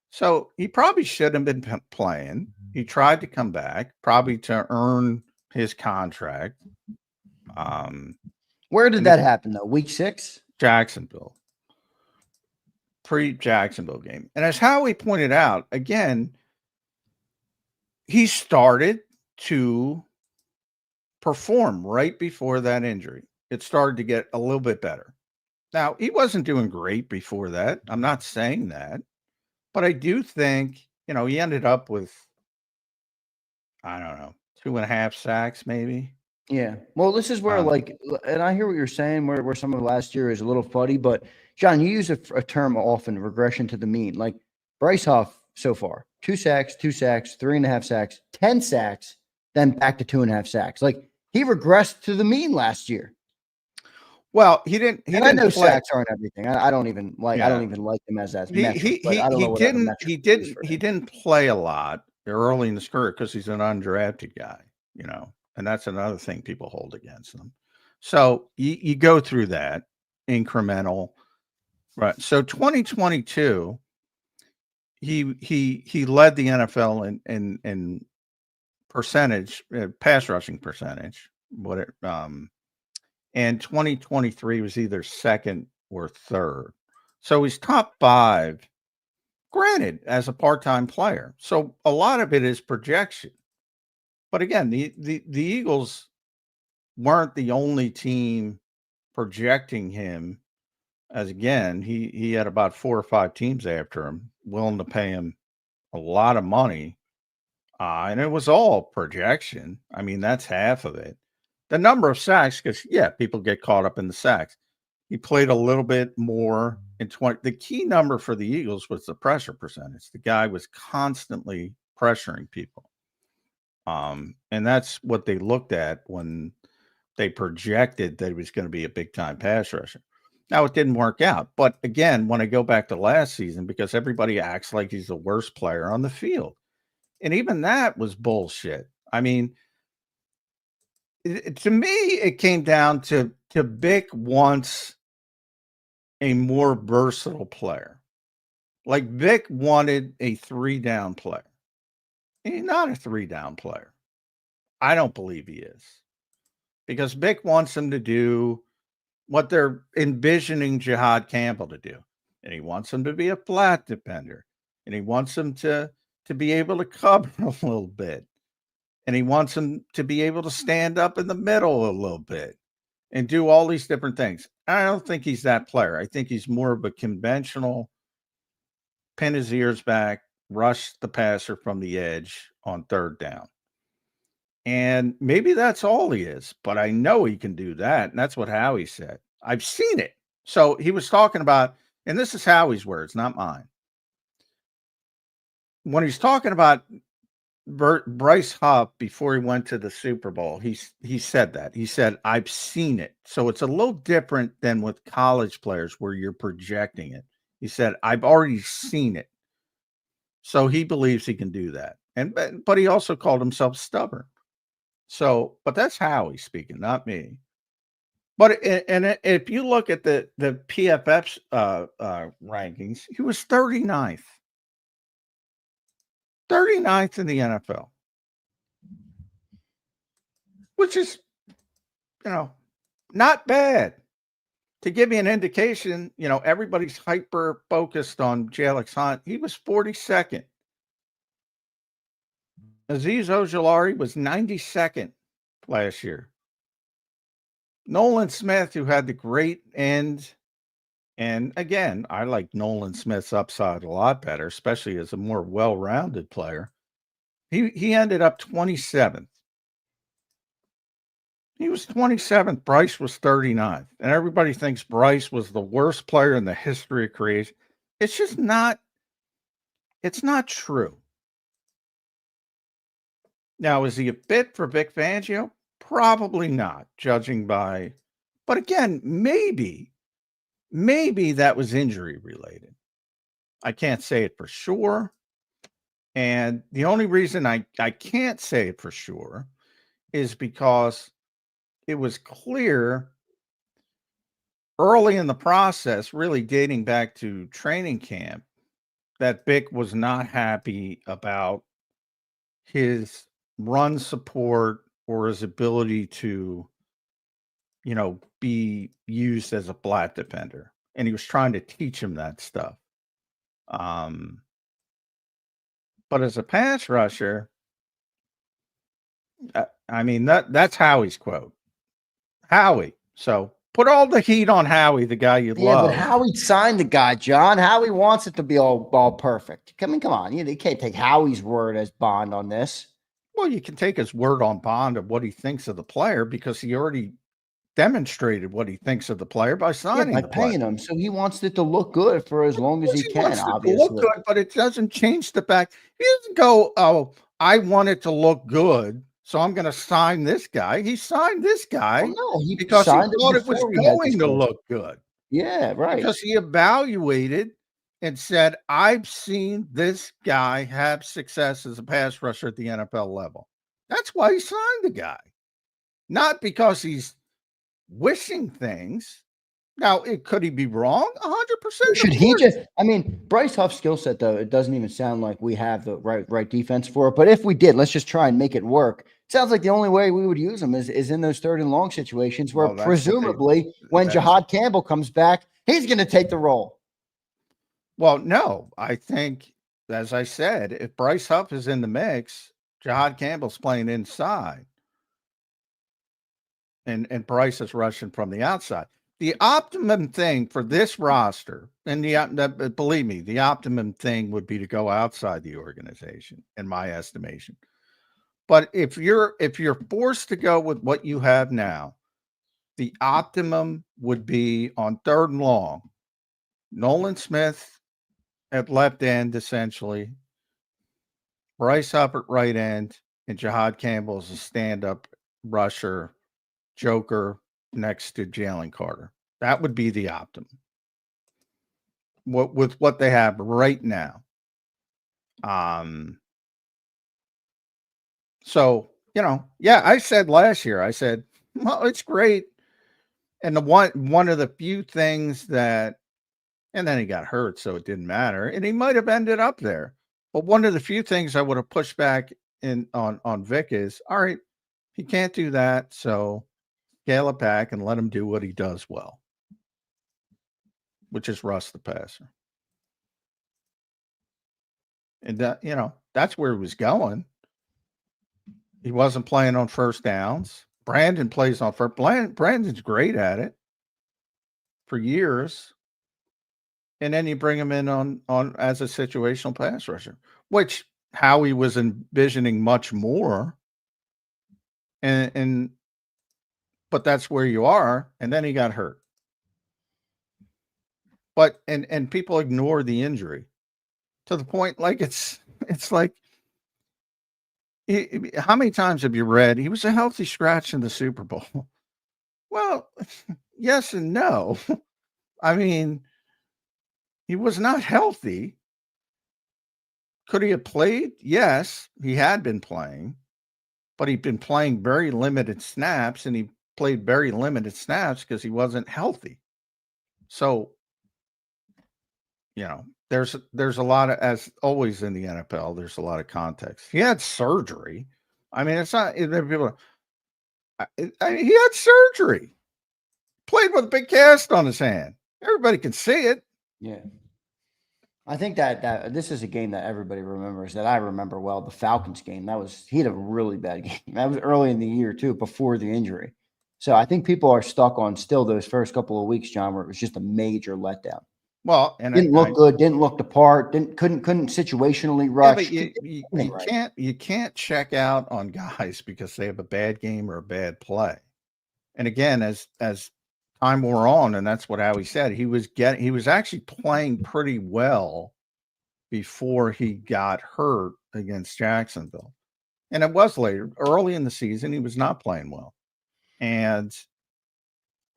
So he probably shouldn't have been playing. He tried to come back, probably to earn his contract. Where did that happen, though? Week 6? Jacksonville. Pre-Jacksonville game. And as Howie pointed out, again, he started to perform right before that injury. It started to get a little bit better. Now, he wasn't doing great before that. I'm not saying that. But I do think, he ended up with, I don't know, 2.5 sacks maybe. Yeah. Well, this is where, and I hear what you're saying, where some of last year is a little fuddy, but John, you use a term often, regression to the mean. Like Bryce Huff so far, 2 sacks, 3.5 sacks, 10 sacks, then back to 2.5 sacks. Like he regressed to the mean last year. Well, he didn't. I know sacks aren't everything. I don't even like. Yeah. I don't even like them as that. He didn't play a lot early in his career because he's an undrafted guy. And that's another thing people hold against him. So you go through that incremental, right? So 2022, he led the NFL in percentage, pass rushing percentage. And 2023 was either second or third. So he's top 5, granted, as a part-time player. So a lot of it is projection. But again, the Eagles weren't the only team projecting him, as again, he had about 4 or 5 teams after him, willing to pay him a lot of money. And it was all projection. I mean, that's half of it. The number of sacks, because, people get caught up in the sacks. He played a little bit more in 20. The key number for the Eagles was the pressure percentage. The guy was constantly pressuring people. And that's what they looked at when they projected that he was going to be a big-time pass rusher. Now, it didn't work out. But, again, when I go back to last season, because everybody acts like he's the worst player on the field. And even that was bullshit. I mean, to me, it came down to Vic wants a more versatile player. Like Vic wanted a 3-down player. He's not a 3-down player. I don't believe he is. Because Vic wants him to do what they're envisioning Jihad Campbell to do. And he wants him to be a flat defender. And he wants him to be able to cover a little bit. And he wants him to be able to stand up in the middle a little bit. and do all these different things. I don't think he's that player. I think he's more of a conventional pin his ears back, rush the passer from the edge on third down. And maybe that's all he is, but I know he can do that. And that's what Howie said. I've seen it. So he was talking about, and this is Howie's words, not mine. When he's talking about Bryce Huff before he went to the Super Bowl, he said that. He said, I've seen it. So it's a little different than with college players where you're projecting it. He said, I've already seen it. So he believes he can do that. But he also called himself stubborn. So, but that's Howie speaking, not me. But and if you look at the PFF's rankings, he was 39th. 39th in the NFL. Which is, not bad. To give you an indication, everybody's hyper focused on Jalen Hunt. He was 42nd. Azeez Ojulari was 92nd last year. Nolan Smith, who had the great end, and again, I like Nolan Smith's upside a lot better, especially as a more well-rounded player. He ended up 27th. He was 27th. Bryce was 39th. And everybody thinks Bryce was the worst player in the history of creation. It's just not, it's not true. Now, is he a fit for Vic Fangio? Probably not, judging by, but again, maybe that was injury related. I can't say it for sure. And the only reason I can't say it for sure is because it was clear early in the process, really dating back to training camp, that Vic was not happy about his run support or his ability to, be used as a flat defender. And he was trying to teach him that stuff. But as a pass rusher, that's Howie's quote. Howie. So put all the heat on Howie, the guy you love. But Howie signed the guy, John. Howie wants it to be all perfect. Come on. You can't take Howie's word as bond on this. Well, you can take his word on bond of what he thinks of the player because he already demonstrated what he thinks of the player by signing by paying him. So he wants it to look good for as long as he can, obviously. Look good, but it doesn't change the fact. He doesn't go, oh, I want it to look good, so I'm going to sign this guy. He signed this guy because he thought it was going to look good. Yeah, right. Because he evaluated and said, I've seen this guy have success as a pass rusher at the NFL level. That's why he signed the guy. Not because he's wishing things. Now, could he be wrong? 100%. Should he just, Bryce Huff's skill set, though, it doesn't even sound like we have the right defense for it. But if we did, let's just try and make it work. It sounds like the only way we would use him is in those third and long situations where presumably when Jahad Campbell comes back, he's going to take the role. Well, no, I think, as I said, if Bryce Huff is in the mix, Jahad Campbell's playing inside. And Bryce is rushing from the outside. The optimum thing for this roster, and believe me, the optimum thing would be to go outside the organization, in my estimation. But if you're forced to go with what you have now, the optimum would be on third and long, Nolan Smith at left end, essentially, Bryce Huff at right end, and Jahad Campbell as a stand-up rusher, joker next to Jalen Carter. That would be the optimum. With what they have right now. So, I said last year, well, it's great. And one of the few things that, and then he got hurt, so it didn't matter. And he might have ended up there. But one of the few things I would have pushed back on Vic is, all right, he can't do that. So scale it back and let him do what he does well, which is rush the passer. And that, that's where he was going. He wasn't playing on first downs. Brandon plays on first. Brandon's great at it for years. And then you bring him in on as a situational pass rusher, which Howie was envisioning much more. And but that's where you are. And then he got hurt. But and people ignore the injury to the point like it's like how many times have you read he was a healthy scratch in the Super Bowl? Well, yes and no. I mean, he was not healthy. Could he have played? Yes, he had been playing, but he'd been playing very limited snaps, and he played very limited snaps because he wasn't healthy. So, you know, there's a lot of, as always in the NFL, there's a lot of context. He had surgery. I mean, it's not people. He had surgery. Played with a big cast on his hand. Everybody can see it. Yeah. I think that this is a game that everybody remembers, that I remember well, the Falcons game. He had a really bad game. That was early in the year too, before the injury. So I think people are stuck on still those first couple of weeks, John, where it was just a major letdown. Well, and didn't look good, didn't look the part, couldn't situationally rush. Yeah, but you can't check out on guys because they have a bad game or a bad play. And again, as time wore on, and that's what Howie said, he was actually playing pretty well before he got hurt against Jacksonville. And it was later, early in the season, he was not playing well. And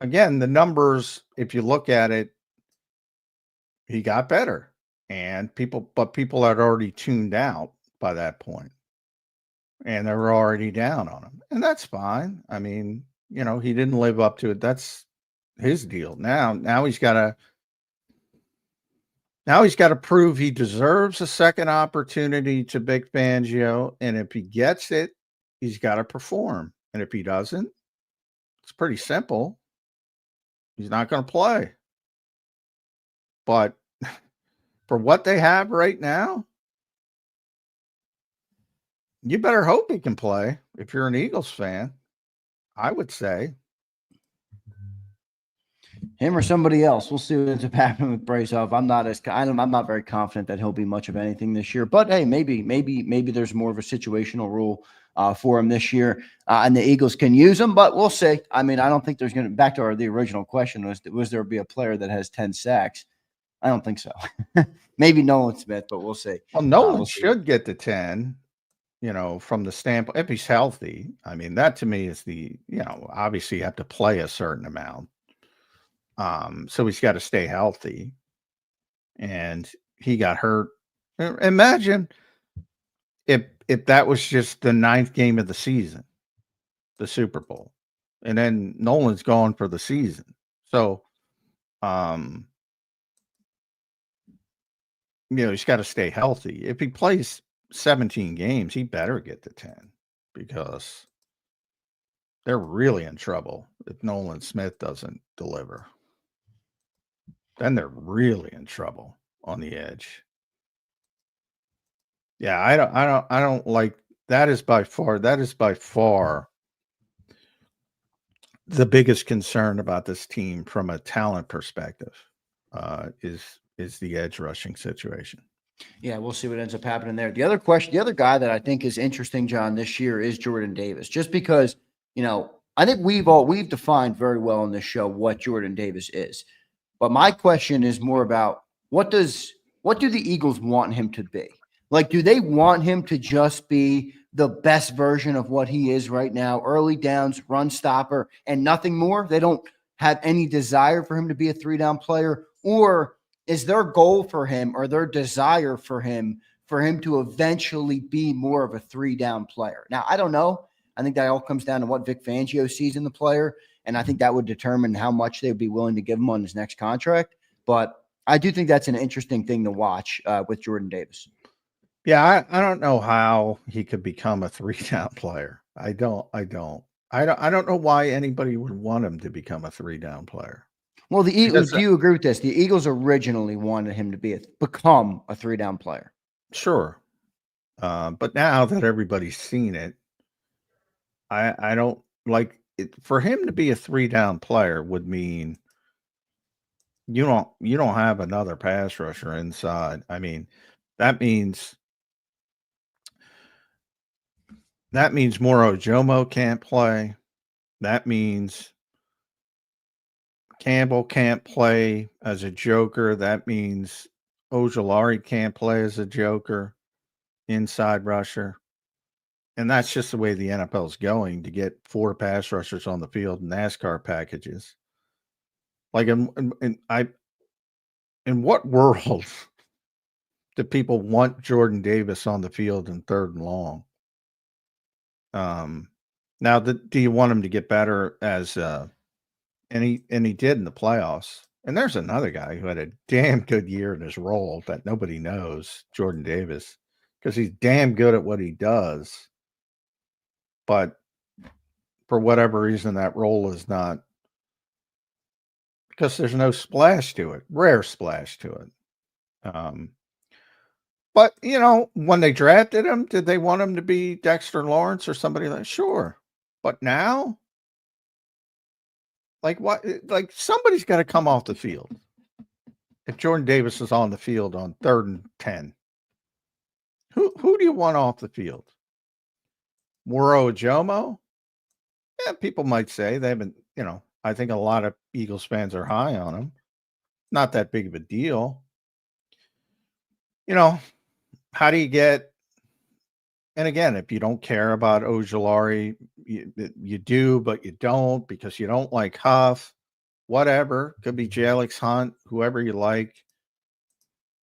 again, the numbers, if you look at it, he got better. And people had already tuned out by that point. And they were already down on him. And that's fine. I mean, you know, he didn't live up to it. That's his deal. Now he's got to prove he deserves a second opportunity to Vic Fangio, and if he gets it, he's got to perform. And if he doesn't, it's pretty simple. He's not going to play. But for what they have right now, you better hope he can play if you're an Eagles fan, I would say. Him or somebody else. We'll see what ends up happening with Bryce Huff. I'm not very confident that he'll be much of anything this year. But hey, maybe there's more of a situational rule for him this year, and the Eagles can use him. But we'll see. I mean, I don't think there's going to. Back to the original question was there be a player that has 10 sacks? I don't think so. Maybe Nolan Smith, but we'll see. Well, Nolan should get to 10. You know, from the standpoint, if he's healthy. I mean, that to me is obviously you have to play a certain amount. So he's got to stay healthy, and he got hurt. Imagine if that was just the 9th game of the season, the Super Bowl, and then Nolan's gone for the season. So, he's got to stay healthy. If he plays 17 games, he better get to 10 because they're really in trouble if Nolan Smith doesn't deliver. Then they're really in trouble on the edge. Yeah, I don't like that. Is by far the biggest concern about this team from a talent perspective is the edge rushing situation. Yeah, we'll see what ends up happening there. The other guy that I think is interesting, John, this year is Jordan Davis, just because, I think we've defined very well in this show what Jordan Davis is. But my question is more about what do the Eagles want him to be? Like, do they want him to just be the best version of what he is right now, early downs, run stopper, and nothing more? They don't have any desire for him to be a 3-down player? Or is their goal for him, or their desire for him to eventually be more of a 3-down player? Now, I don't know. I think that all comes down to what Vic Fangio sees in the player, and I think that would determine how much they would be willing to give him on his next contract. But I do think that's an interesting thing to watch with Jordan Davis. Yeah, I don't know how he could become a 3-down player. I don't know why anybody would want him to become a 3-down player. Well, the Eagles. Do you agree with this? The Eagles originally wanted him to become a 3-down player. Sure, but now that everybody's seen it, I don't like for him to be a 3-down player would mean you don't have another pass rusher inside. I mean, that means Moro Jomo can't play. That means Campbell can't play as a joker. That means Ojulari can't play as a joker, inside rusher. And that's just the way the NFL is going to get 4 pass rushers on the field in NASCAR packages. Like, in what world do people want Jordan Davis on the field in 3rd and long? Now, do you want him to get better as and he did in the playoffs. And there's another guy who had a damn good year in his role that nobody knows, Jordan Davis, because he's damn good at what he does. But for whatever reason, that role is not, because there's no splash to it, rare splash to it. But, when they drafted him, did they want him to be Dexter Lawrence or somebody like? Sure. But now, like what? Like somebody's got to come off the field. If Jordan Davis is on the field on 3rd and 10, who do you want off the field? Moro Jomo? Yeah, people might say they haven't. I think a lot of Eagles fans are high on him. Not that big of a deal. How do you get? And again, if you don't care about Ojulari, you do, but you don't because you don't like Huff, whatever. Could be Jalix Hunt, whoever you like.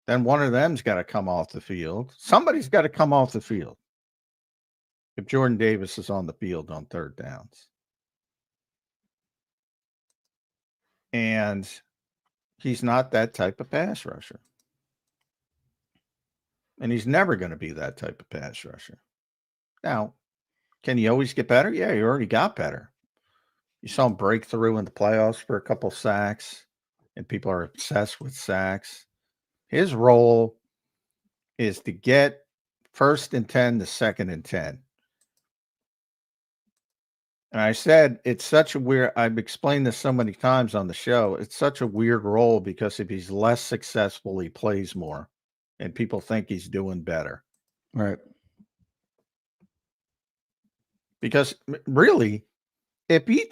Then one of them's got to come off the field. Somebody's got to come off the field if Jordan Davis is on the field on 3rd downs. And he's not that type of pass rusher. And he's never going to be that type of pass rusher. Now, can you always get better? Yeah, you already got better. You saw him break through in the playoffs for a couple sacks, and people are obsessed with sacks. His role is to get 1st and 10 to 2nd and 10. And I said, it's such a weird, I've explained this so many times on the show. It's such a weird role because if he's less successful, he plays more. And people think he's doing better. Right. Because really, if he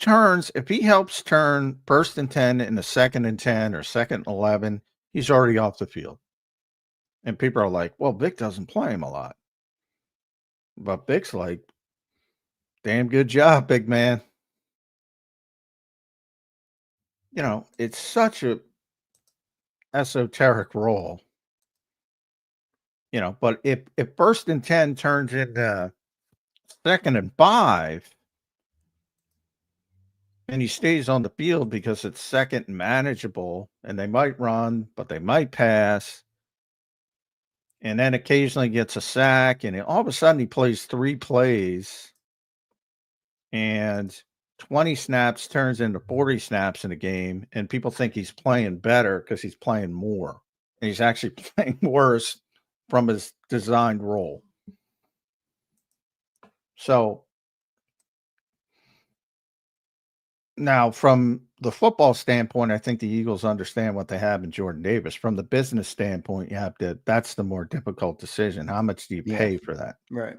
helps turn 1st and 10 into 2nd and 10 or 2nd and 11, he's already off the field. And people are like, well, Vic doesn't play him a lot. But Vic's like, damn good job, big man. It's such a esoteric role. But if 1st and 10 turns into 2nd and 5, and he stays on the field because it's 2nd and manageable, and they might run, but they might pass, and then occasionally gets a sack, and all of a sudden he plays 3 plays, and 20 snaps turns into 40 snaps in a game, and people think he's playing better because he's playing more, and he's actually playing worse from his designed role. So now from the football standpoint, I think the Eagles understand what they have in Jordan Davis. From the business standpoint, that's the more difficult decision. How much do you pay for that? Right.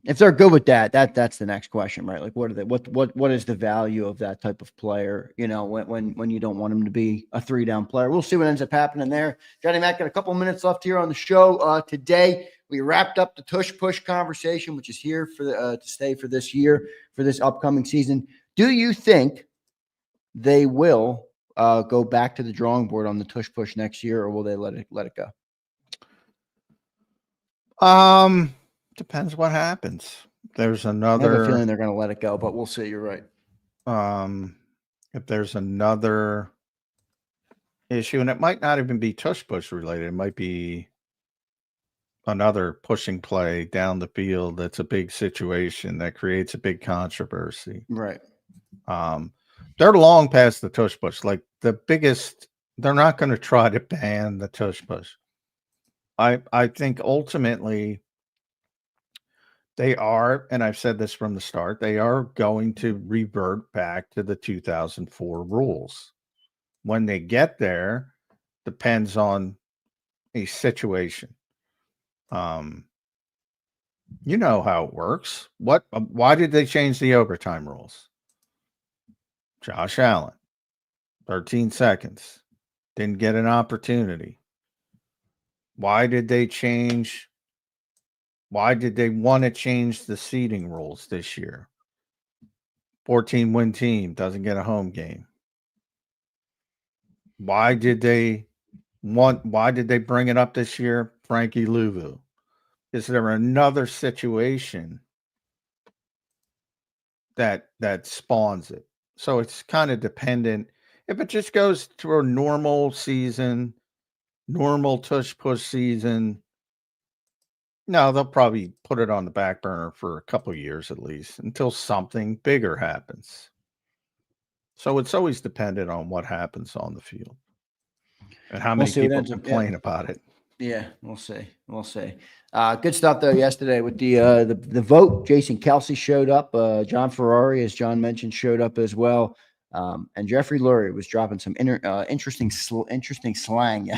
If they're good with that's the next question, right? Like what is the value of that type of player, when you don't want him to be a 3-down player? We'll see what ends up happening there. Johnny Mac, got a couple minutes left here on the show. Today we wrapped up the Tush Push conversation, which is here for to stay for this year, for this upcoming season. Do you think they will go back to the drawing board on the Tush Push next year, or will they let it go? Depends what happens. There's another. I have a feeling they're going to let it go, but we'll see. You're right. If there's another issue, and it might not even be Tush Push related, it might be another pushing play down the field that's a big situation that creates a big controversy. Right. They're long past the Tush Push. Like the biggest, they're not going to try to ban the Tush Push. I think ultimately They are, and I've said this from the start, they are going to revert back to the 2004 rules. When they get there, depends on a situation. You know how it works. Why did they change the overtime rules? Josh Allen, 13 seconds, didn't get an opportunity. Why did they want to change the seeding rules this year? 14-win team doesn't get a home game. Why did they bring it up this year? Frankie Louvu. Is there another situation that spawns it? So it's kind of dependent. If it just goes through a normal season, normal tush push season, no, they'll probably put it on the back burner for a couple of years at least until something bigger happens. So it's always dependent on what happens on the field and how many people complain about it. Yeah, we'll see. We'll see. Good stuff though yesterday with the vote. Jason Kelce showed up. John Ferrari, as John mentioned, showed up as well. And Jeffrey Lurie was dropping some interesting slang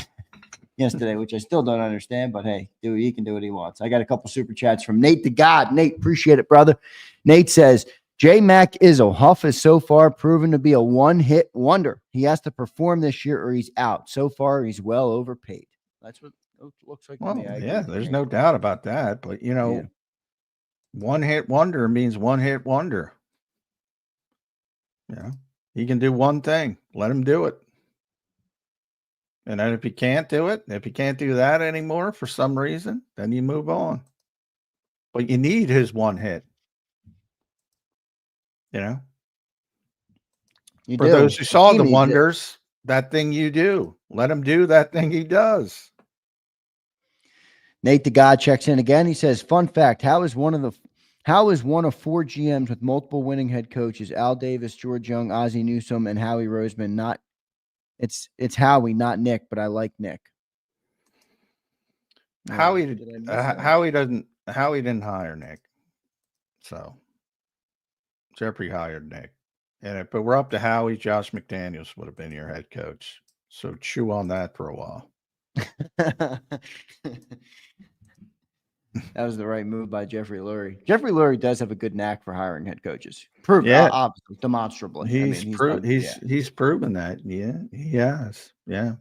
yesterday, which I still don't understand. But hey, he can do what he wants. I got a couple super chats from Nate the God. Nate, appreciate it, brother. Nate says, J-Mac Izzo, Huff is so far proven to be a one-hit wonder. He has to perform this year or he's out. So far, he's well overpaid. That's what it looks like to me. Yeah, there's no doubt about that. But, one-hit wonder means one-hit wonder. He can do one thing. Let him do it. And then if he can't do it, if he can't do that anymore for some reason, then you move on. But you need his one hit. For those who saw the wonders, that thing you do. Let him do that thing he does. Nate the God checks in again. He says, fun fact, how is one of four GMs with multiple winning head coaches, Al Davis, George Young, Ozzie Newsome, and Howie Roseman, it's Howie, not Nick, but I like Nick. Howie didn't hire Nick. So Jeffrey hired Nick. And if it were up to Howie, Josh McDaniels would have been your head coach. So chew on that for a while. That was the right move by Jeffrey Lurie. Jeffrey Lurie does have a good knack for hiring head coaches. Obviously, demonstrably. He's proven that. Yeah, he has. Yeah.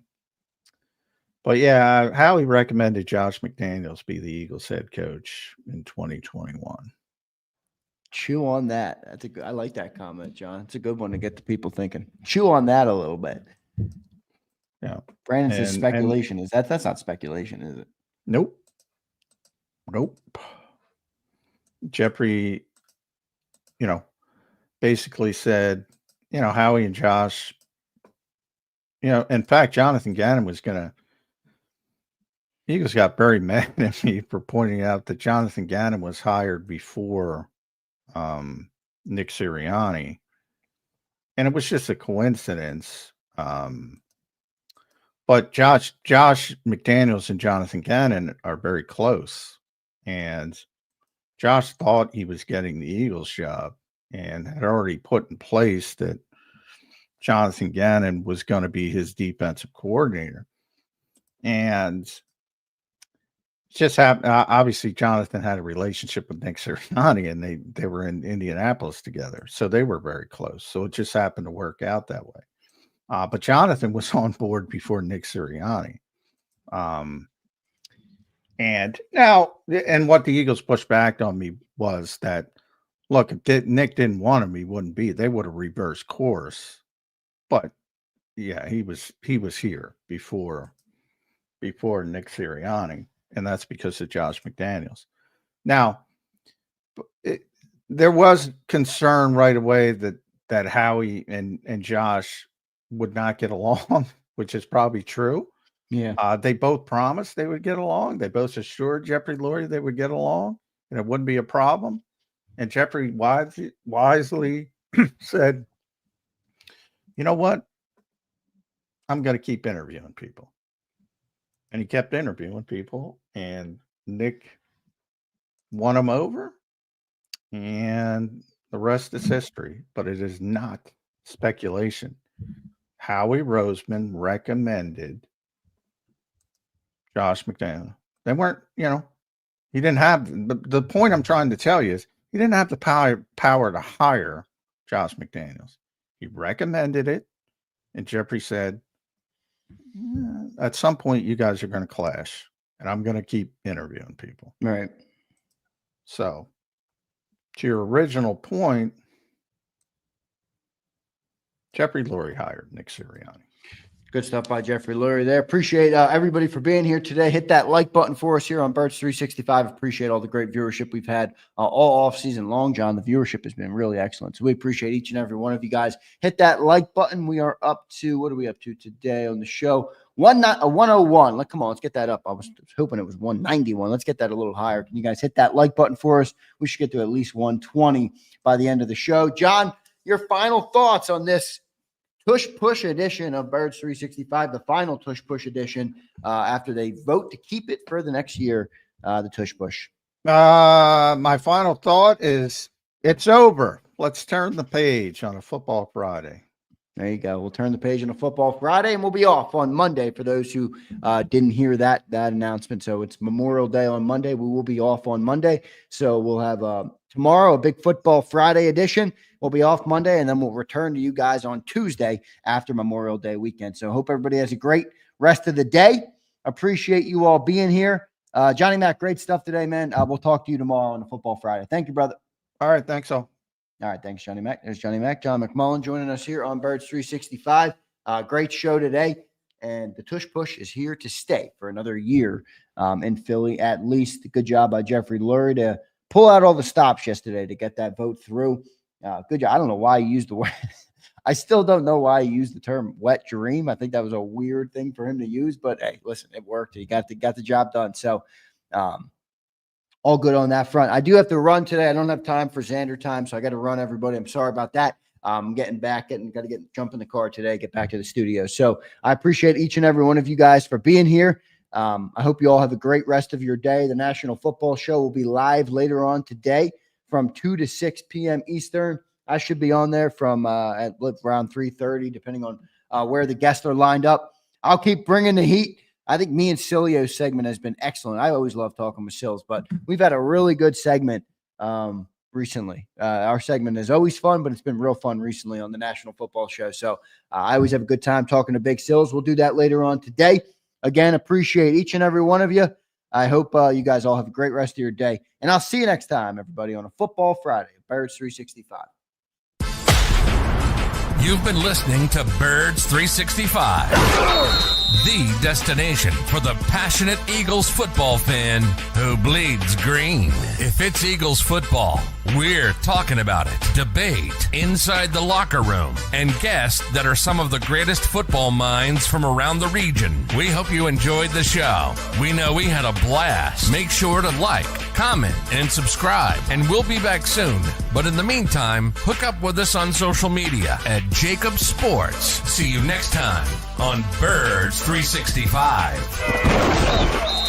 But yeah, Howie recommended Josh McDaniels be the Eagles head coach in 2021. Chew on that. I like that comment, John. It's a good one to get the people thinking. Chew on that a little bit. Yeah. Brandon says speculation. That's not speculation, is it? Nope. Jeffrey, basically said, Howie and Josh, in fact, Jonathan Gannon Eagles got very mad at me for pointing out that Jonathan Gannon was hired before Nick Sirianni. And it was just a coincidence. But Josh McDaniels and Jonathan Gannon are very close. And Josh thought he was getting the Eagles job and had already put in place that Jonathan Gannon was going to be his defensive coordinator. And it just happened. Obviously, Jonathan had a relationship with Nick Sirianni, and they were in Indianapolis together. So they were very close. So it just happened to work out that way. But Jonathan was on board before Nick Sirianni. And what the Eagles pushed back on me was that, look, if Nick didn't want him, he wouldn't be. They would have reversed course. But yeah, he was here before Nick Sirianni, and that's because of Josh McDaniels. Now, there was concern right away that Howie and Josh would not get along, which is probably true. Yeah. They both promised they would get along. They both assured Jeffrey Lurie they would get along and it wouldn't be a problem. And Jeffrey wisely said, you know what? I'm going to keep interviewing people. And he kept interviewing people, and Nick won him over. And the rest is history, but it is not speculation. Howie Roseman recommended Josh McDaniels. They weren't, he didn't have the point I'm trying to tell you is he didn't have the power to hire Josh McDaniels. He recommended it, and Jeffrey said, at some point you guys are going to clash, and I'm going to keep interviewing people. Right. So, to your original point, Jeffrey Lurie hired Nick Sirianni. Good stuff by Jeffrey Lurie there. Appreciate everybody for being here today. Hit that like button for us here on Birds 365. Appreciate all the great viewership we've had all off season long, John. The viewership has been really excellent. So we appreciate each and every one of you guys. Hit that like button. We are up to, what are we up to today on the show? 101. Come on, let's get that up. I was hoping it was 191. Let's get that a little higher. Can you guys hit that like button for us? We should get to at least 120 by the end of the show. John, your final thoughts on this Tush Push edition of Birds 365, the final Tush Push edition, after they vote to keep it for the next year, the Tush Push. My final thought is it's over. Let's turn the page on a Football Friday. There you go. We'll turn the page on a Football Friday, and we'll be off on Monday for those who didn't hear that announcement. So it's Memorial Day on Monday. We will be off on Monday. So we'll have tomorrow a big Football Friday edition. We'll be off Monday, and then we'll return to you guys on Tuesday after Memorial Day weekend. So hope everybody has a great rest of the day. Appreciate you all being here. Johnny Mac, great stuff today, man. We'll talk to you tomorrow on a Football Friday. Thank you, brother. All right, thanks all. All right, thanks, Johnny Mac. There's Johnny Mac. John McMullen joining us here on Birds 365. Great show today, and the Tush Push is here to stay for another year in Philly at least. Good job by Jeffrey Lurie to pull out all the stops yesterday to get that vote through. Good job. I don't know why he used the word. I still don't know why he used the term wet dream. I think that was a weird thing for him to use, but hey, listen, it worked. He got the job done. So, all good on that front. I do have to run today. I don't have time for Zander time, so I got to run, everybody. I'm sorry about that. I'm getting back, got to jump in the car today, get back to the studio. So I appreciate each and every one of you guys for being here. I hope you all have a great rest of your day. The National Football Show will be live later on today from 2 to 6 p.m. Eastern. I should be on there from at around 3:30, depending on where the guests are lined up. I'll keep bringing the heat. I think me and Cilio's segment has been excellent. I always love talking with Sills, but we've had a really good segment recently. Our segment is always fun, but it's been real fun recently on the National Football Show. So I always have a good time talking to Big Sills. We'll do that later on today. Again, appreciate each and every one of you. I hope you guys all have a great rest of your day. And I'll see you next time, everybody, on a Football Friday, Birds 365. You've been listening to Birds 365, the destination for the passionate Eagles football fan who bleeds green. If it's Eagles football, we're talking about it. Debate, inside the locker room, and guests that are some of the greatest football minds from around the region. We hope you enjoyed the show. We know we had a blast. Make sure to like, comment, and subscribe, and we'll be back soon. But in the meantime, hook up with us on social media at JAKIB Sports. See you next time on Birds 365.